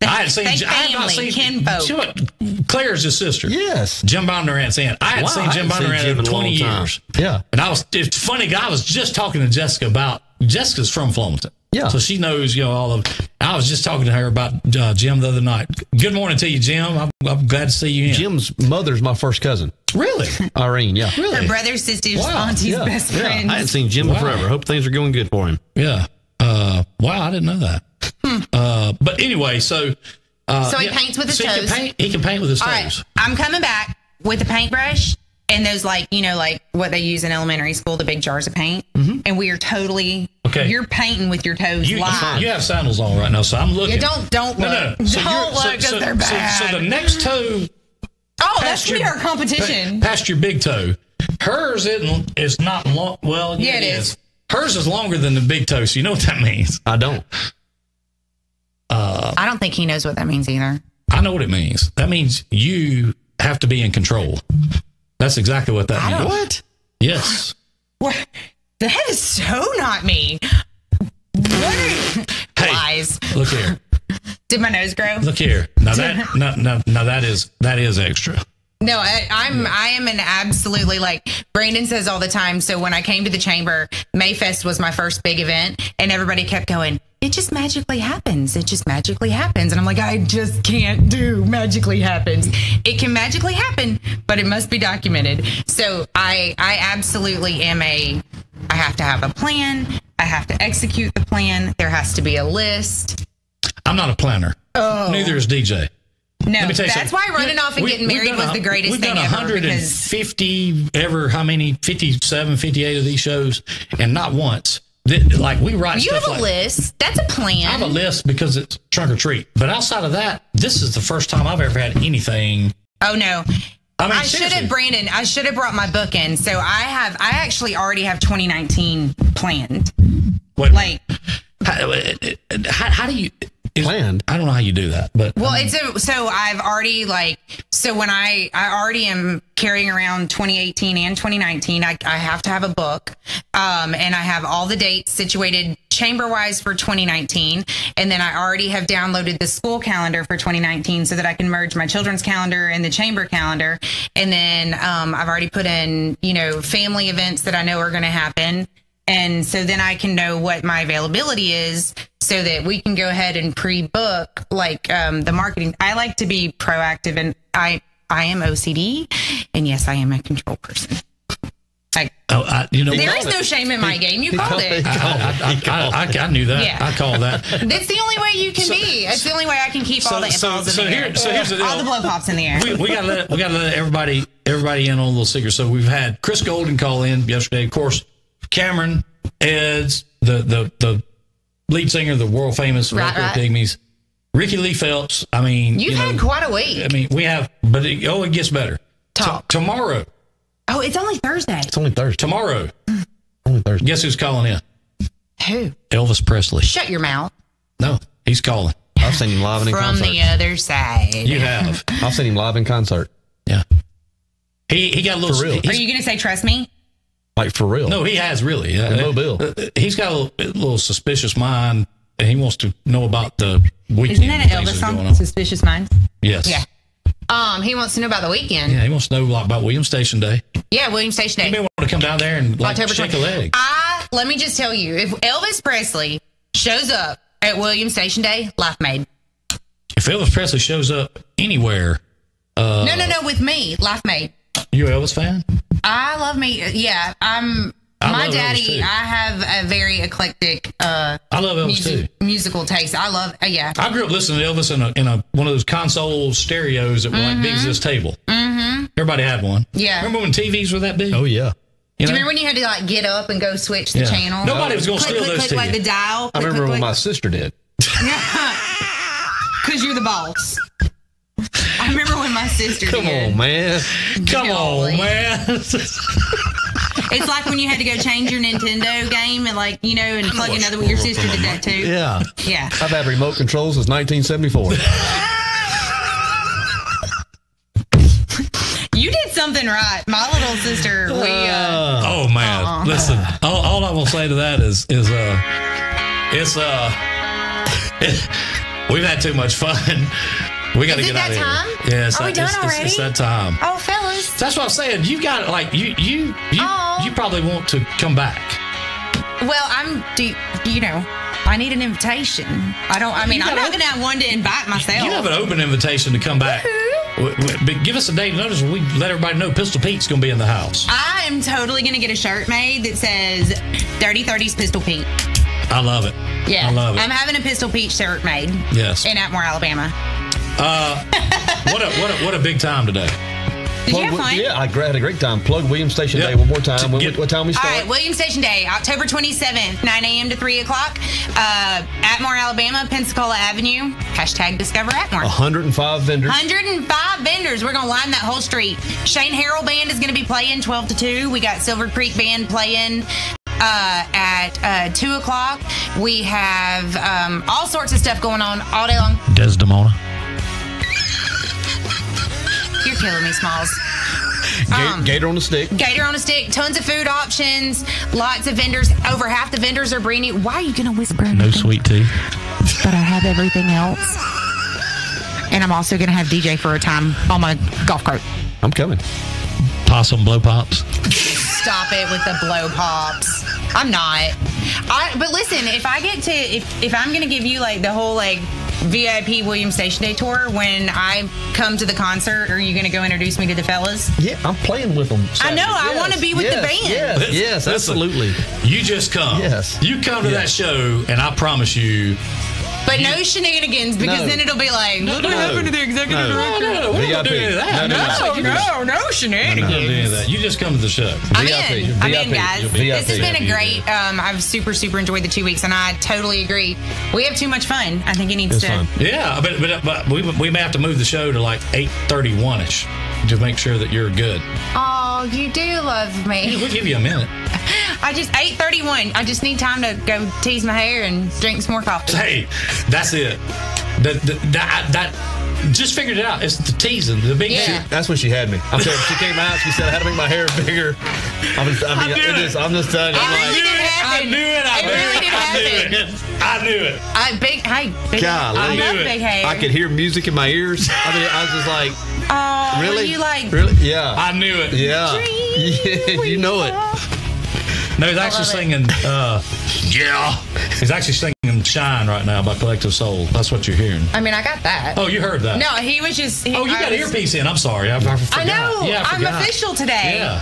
[SPEAKER 4] I had seen.
[SPEAKER 3] They
[SPEAKER 4] I had not
[SPEAKER 3] family,
[SPEAKER 4] seen.
[SPEAKER 3] kinfolk.
[SPEAKER 4] Claire's his sister.
[SPEAKER 2] Yes.
[SPEAKER 4] Jim Bondurant's in. I had
[SPEAKER 2] Wow,
[SPEAKER 4] seen Jim
[SPEAKER 2] I hadn't seen
[SPEAKER 4] Bondurant
[SPEAKER 2] Jim
[SPEAKER 4] in
[SPEAKER 2] in a
[SPEAKER 4] 20
[SPEAKER 2] long time.
[SPEAKER 4] years.
[SPEAKER 2] Yeah.
[SPEAKER 4] And it's funny. I was just talking to Jessica about. Jessica's from Flomaton.
[SPEAKER 2] Yeah.
[SPEAKER 4] So she knows, all of. I was just talking to her about Jim the other night. Good morning to you, Jim. I'm glad to see you in.
[SPEAKER 2] Jim's mother's my first cousin.
[SPEAKER 4] Really?
[SPEAKER 2] Irene, yeah.
[SPEAKER 4] Really?
[SPEAKER 3] Her brother, sisters,
[SPEAKER 4] Wow,
[SPEAKER 3] aunties,
[SPEAKER 2] Yeah,
[SPEAKER 3] best
[SPEAKER 2] yeah.
[SPEAKER 3] friends.
[SPEAKER 2] I hadn't seen Jim in forever. Hope things are going good for him.
[SPEAKER 4] Yeah. Wow, I didn't know that. But anyway, so
[SPEAKER 3] he paints with his
[SPEAKER 4] so
[SPEAKER 3] toes.
[SPEAKER 4] He can paint with his
[SPEAKER 3] All
[SPEAKER 4] toes.
[SPEAKER 3] right, I'm coming back with a paintbrush and those like what they use in elementary school, the big jars of paint. And we are totally
[SPEAKER 4] Okay.
[SPEAKER 3] You're painting with your toes
[SPEAKER 4] You
[SPEAKER 3] live.
[SPEAKER 4] have sandals on right now, so I'm looking.
[SPEAKER 3] Yeah, don't look.
[SPEAKER 4] No. So
[SPEAKER 3] Don't look because they're bad.
[SPEAKER 4] So the next toe
[SPEAKER 3] Oh, that's gonna be our competition.
[SPEAKER 4] past your big toe. Hers is not long. Well,
[SPEAKER 3] Yeah, it
[SPEAKER 4] is. Hers is longer than the big toe. So you know what that means.
[SPEAKER 2] I don't.
[SPEAKER 3] I don't think he knows what that means either.
[SPEAKER 4] I know what it means. That means you have to be in control. That's exactly what that means.
[SPEAKER 2] What?
[SPEAKER 4] Yes.
[SPEAKER 3] What? That is so not me. What are you?
[SPEAKER 4] Hey,
[SPEAKER 3] Lies.
[SPEAKER 4] look here.
[SPEAKER 3] Did my nose grow?
[SPEAKER 4] Look here. Now that is extra.
[SPEAKER 3] No, I am an absolutely, like Brandon says all the time. So when I came to the chamber, Mayfest was my first big event, and everybody kept going, it just magically happens. It just magically happens. And I'm like, I just can't do magically happens. It can magically happen, but it must be documented. So I absolutely am I have to have a plan. I have to execute the plan. There has to be a list.
[SPEAKER 4] I'm not a planner.
[SPEAKER 3] Oh.
[SPEAKER 4] Neither is DJ.
[SPEAKER 3] No,
[SPEAKER 4] Let me tell you
[SPEAKER 3] that's
[SPEAKER 4] something.
[SPEAKER 3] why running off and getting married was the greatest thing ever.
[SPEAKER 4] We've done 150 how many? 57, 58 of these shows, and not once. Like we write
[SPEAKER 3] you
[SPEAKER 4] stuff
[SPEAKER 3] have a list. That's a plan.
[SPEAKER 4] I have a list because it's trunk or treat. But outside of that, this is the first time I've ever had anything.
[SPEAKER 3] Oh no. I should
[SPEAKER 4] seriously.
[SPEAKER 3] have, Brandon. I should have brought my book in. So I actually already have 2019 planned.
[SPEAKER 4] What,
[SPEAKER 3] Like,
[SPEAKER 4] how do you
[SPEAKER 2] Planned?
[SPEAKER 4] I don't know how you do that, but
[SPEAKER 3] well, so I've already when I already am carrying around 2018 and 2019. I have to have a book, and I have all the dates situated chamber wise for 2019, and then I already have downloaded the school calendar for 2019 so that I can merge my children's calendar and the chamber calendar, and then I've already put in family events that I know are going to happen. And so then I can know what my availability is so that we can go ahead and pre-book the marketing. I like to be proactive, and I am OCD, and yes, I am a control person. There is no shame in my game. You called it.
[SPEAKER 4] I knew that.
[SPEAKER 3] Yeah.
[SPEAKER 4] I called that.
[SPEAKER 3] That's the only way you can be. It's the only way I can keep all the balls in the air.
[SPEAKER 4] So here's the deal.
[SPEAKER 3] All the blow pops in the air.
[SPEAKER 4] We gotta let everybody in on a little secret. So we've had Chris Golden call in yesterday. Of course, Cameron Ed's the lead singer of the world famous
[SPEAKER 3] Right.
[SPEAKER 4] Pygmies. Ricky Lee Phelps. I mean,
[SPEAKER 3] You've had quite a week.
[SPEAKER 4] I mean, we have, but it gets better.
[SPEAKER 3] Talk.
[SPEAKER 4] Tomorrow.
[SPEAKER 3] Oh, it's only Thursday.
[SPEAKER 2] It's only Thursday.
[SPEAKER 4] Tomorrow.
[SPEAKER 2] Only Thursday.
[SPEAKER 4] Guess who's calling in?
[SPEAKER 3] Who?
[SPEAKER 4] Elvis Presley.
[SPEAKER 3] Shut your mouth.
[SPEAKER 4] No, he's calling.
[SPEAKER 2] I've seen him live and in
[SPEAKER 3] From
[SPEAKER 2] concert.
[SPEAKER 3] the other side.
[SPEAKER 4] You have.
[SPEAKER 2] I've seen him live in concert.
[SPEAKER 4] Yeah. He got a little.
[SPEAKER 2] For real.
[SPEAKER 3] Are you going to say trust me?
[SPEAKER 2] Like, for real.
[SPEAKER 4] No, he has really.
[SPEAKER 2] In Mobile.
[SPEAKER 4] He's got a little suspicious mind, and he wants to know about the weekend.
[SPEAKER 3] Isn't that an
[SPEAKER 4] things
[SPEAKER 3] Elvis
[SPEAKER 4] that are going
[SPEAKER 3] song?
[SPEAKER 4] on.
[SPEAKER 3] Suspicious Minds?
[SPEAKER 4] Yes.
[SPEAKER 3] Yeah. He wants to know about the weekend.
[SPEAKER 4] Yeah, he wants to know about William Station Day.
[SPEAKER 3] Yeah, William Station
[SPEAKER 4] He
[SPEAKER 3] Day.
[SPEAKER 4] may want to come down there and
[SPEAKER 3] October
[SPEAKER 4] shake a
[SPEAKER 3] 20th.
[SPEAKER 4] leg.
[SPEAKER 3] Let me just tell you, if Elvis Presley shows up at William Station Day, life made.
[SPEAKER 4] If Elvis Presley shows up anywhere
[SPEAKER 3] No, with me, Life Made.
[SPEAKER 4] You an Elvis fan?
[SPEAKER 3] I love me. Yeah, my
[SPEAKER 4] love
[SPEAKER 3] daddy.
[SPEAKER 4] Elvis, too.
[SPEAKER 3] I have a very eclectic.
[SPEAKER 4] I love Elvis too.
[SPEAKER 3] Musical taste. I love. Yeah.
[SPEAKER 4] I grew up listening to Elvis in a one of those console stereos that were like big as this table. Mm-hmm. Everybody had one.
[SPEAKER 3] Yeah.
[SPEAKER 4] Remember when TVs were that big?
[SPEAKER 2] Oh yeah.
[SPEAKER 3] Do you remember when you had to like get up and go switch the channel?
[SPEAKER 4] Nobody was going to steal those
[SPEAKER 3] click,
[SPEAKER 4] to
[SPEAKER 3] like
[SPEAKER 4] you.
[SPEAKER 3] the dial.
[SPEAKER 2] I remember when my sister did.
[SPEAKER 3] Because you're the boss. I remember when my sister
[SPEAKER 2] Come
[SPEAKER 3] did.
[SPEAKER 2] on, man.
[SPEAKER 4] Come on, man.
[SPEAKER 3] It's like when you had to go change your Nintendo game and and plug another one. Your sister did that too.
[SPEAKER 2] Yeah.
[SPEAKER 3] Yeah.
[SPEAKER 2] I've had remote controls since 1974.
[SPEAKER 3] You did something right. My little sister,
[SPEAKER 4] Oh man, listen. All I will say to that is we've had too much fun. We got to
[SPEAKER 3] Is
[SPEAKER 4] get
[SPEAKER 3] it
[SPEAKER 4] out of
[SPEAKER 3] that
[SPEAKER 4] here.
[SPEAKER 3] time?
[SPEAKER 4] Yeah,
[SPEAKER 3] Are we done already?
[SPEAKER 4] It's that time.
[SPEAKER 3] Oh, fellas.
[SPEAKER 4] That's what I'm saying. You got you probably want to come back.
[SPEAKER 3] Well, I need an invitation. I'm not going to have one to invite myself.
[SPEAKER 4] You have an open invitation to come back. But give us a date notice when we let everybody know Pistol Pete's going to be in the house.
[SPEAKER 3] I am totally going to get a shirt made that says Dirty 30s Pistol Pete.
[SPEAKER 4] I love it.
[SPEAKER 3] Yeah.
[SPEAKER 4] I love it.
[SPEAKER 3] I'm having a Pistol Pete shirt made.
[SPEAKER 4] Yes.
[SPEAKER 3] In Atmore, Alabama.
[SPEAKER 4] What a big time today.
[SPEAKER 3] Did you have fun?
[SPEAKER 2] Yeah, I had a great time. Plug William Station
[SPEAKER 4] Yep.
[SPEAKER 2] Day one more time. What time we
[SPEAKER 3] All
[SPEAKER 2] start?
[SPEAKER 3] right, William Station Day, October 27th, 9 a.m. to 3 o'clock. Atmore, Alabama, Pensacola Avenue. # Discover Atmore.
[SPEAKER 2] 105 vendors.
[SPEAKER 3] 105 vendors. We're going to line that whole street. Shane Harrell Band is going to be playing 12 to 2. We got Silver Creek Band playing at 2 o'clock. We have all sorts of stuff going on all day long.
[SPEAKER 4] Desdemona.
[SPEAKER 3] You're killing me, Smalls.
[SPEAKER 2] Gator on the stick.
[SPEAKER 3] Gator on a stick. Tons of food options. Lots of vendors. Over half the vendors are brand new. Why are you going to whisper?
[SPEAKER 4] No sweet tea.
[SPEAKER 3] But I have everything else. And I'm also going to have DJ for a time on my golf cart.
[SPEAKER 2] I'm coming.
[SPEAKER 4] Possum blow pops.
[SPEAKER 3] Stop it with the blow pops. I'm not. But listen, if I'm going to give you the whole VIP William Station Day tour when I come to the concert, are you going to go introduce me to the fellas?
[SPEAKER 2] Yeah, I'm playing with them.
[SPEAKER 3] I know. I want to be with the band.
[SPEAKER 2] Yes, absolutely.
[SPEAKER 4] You just come.
[SPEAKER 2] Yes.
[SPEAKER 4] You come to that show, and I promise you.
[SPEAKER 3] But no shenanigans, because then it'll be like, look what happened to the executive director.
[SPEAKER 4] No, we don't do any of that.
[SPEAKER 3] No shenanigans.
[SPEAKER 4] You just come to the show.
[SPEAKER 3] I'm in, guys.
[SPEAKER 2] VIP.
[SPEAKER 3] This has been a great. I've super enjoyed the 2 weeks, and I totally agree. We have too much fun. I think it needs to.
[SPEAKER 2] Fun.
[SPEAKER 4] Yeah, but we may have to move the show to 8:31ish to make sure that you're good.
[SPEAKER 3] Oh, you do love me.
[SPEAKER 4] We'll give you a minute.
[SPEAKER 3] 8:31. I just need time to go tease my hair and drink some more coffee.
[SPEAKER 4] Hey, that's it. That just figured it out. It's the teasing, the big shit.
[SPEAKER 2] That's when she had me. I'm telling you, she came out. She said I had to make my hair bigger. I'm just telling you.
[SPEAKER 3] It really did happen.
[SPEAKER 4] I knew it.
[SPEAKER 2] Golly.
[SPEAKER 3] I love big hair.
[SPEAKER 2] I could hear music in my ears. I was just like,
[SPEAKER 3] Oh,
[SPEAKER 2] really?
[SPEAKER 3] You
[SPEAKER 2] really? Yeah.
[SPEAKER 4] I knew it.
[SPEAKER 2] Yeah. You know it.
[SPEAKER 4] No, he's actually singing. He's actually singing "Shine" right now by Collective Soul. That's what you're hearing.
[SPEAKER 3] I mean, I got that.
[SPEAKER 4] Oh, you heard that?
[SPEAKER 3] No, he was just.
[SPEAKER 4] You got an earpiece in. I'm sorry. I forgot.
[SPEAKER 3] I know.
[SPEAKER 4] Yeah, I
[SPEAKER 3] I'm
[SPEAKER 4] forgot.
[SPEAKER 3] official today.
[SPEAKER 4] Yeah.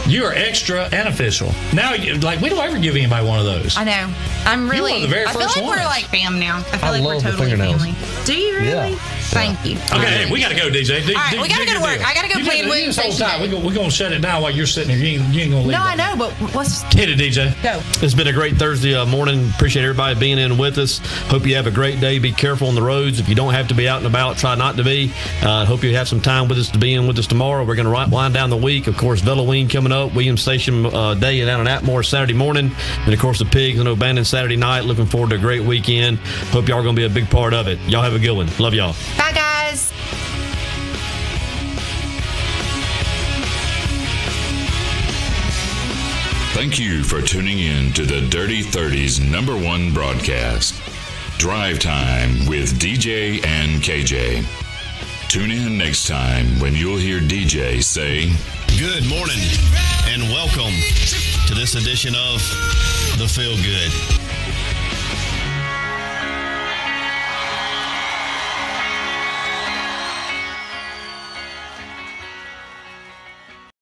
[SPEAKER 4] You are extra and official. Now, we don't ever give anybody one of those.
[SPEAKER 3] I know. I'm really.
[SPEAKER 4] You were the very
[SPEAKER 3] I feel
[SPEAKER 4] first
[SPEAKER 3] like we're
[SPEAKER 4] one.
[SPEAKER 3] like fam now. I feel
[SPEAKER 2] I
[SPEAKER 3] like we're
[SPEAKER 2] love the
[SPEAKER 3] totally
[SPEAKER 2] fingernails.
[SPEAKER 3] family. Do you really?
[SPEAKER 2] Yeah.
[SPEAKER 3] Thank you.
[SPEAKER 4] Okay, we got to go, DJ.
[SPEAKER 3] All right, we got to go to work. I got to go play in William Station.
[SPEAKER 4] We're going to shut it down while you're sitting here. You ain't going to leave.
[SPEAKER 3] No, I know, but let's
[SPEAKER 4] Hit it, DJ.
[SPEAKER 3] go.
[SPEAKER 2] It's been a great Thursday morning. Appreciate everybody being in with us. Hope you have a great day. Be careful on the roads. If you don't have to be out and about, try not to be. Hope you have some time with us to be in with us tomorrow. We're going to wind down the week. Of course, Halloween coming up. William Station Day down in Atmore Saturday morning. And, of course, the Pigs and O'Bannon Saturday night. Looking forward to a great weekend. Hope y'all are going to be a big part of it. Y'all have a good one. Love y'all.
[SPEAKER 3] Bye, guys.
[SPEAKER 1] Thank you for tuning in to the Dirty 30's #1 broadcast, Drive Time with DJ and KJ. Tune in next time when you'll hear DJ say,
[SPEAKER 8] Good morning and welcome to this edition of The Feel Good.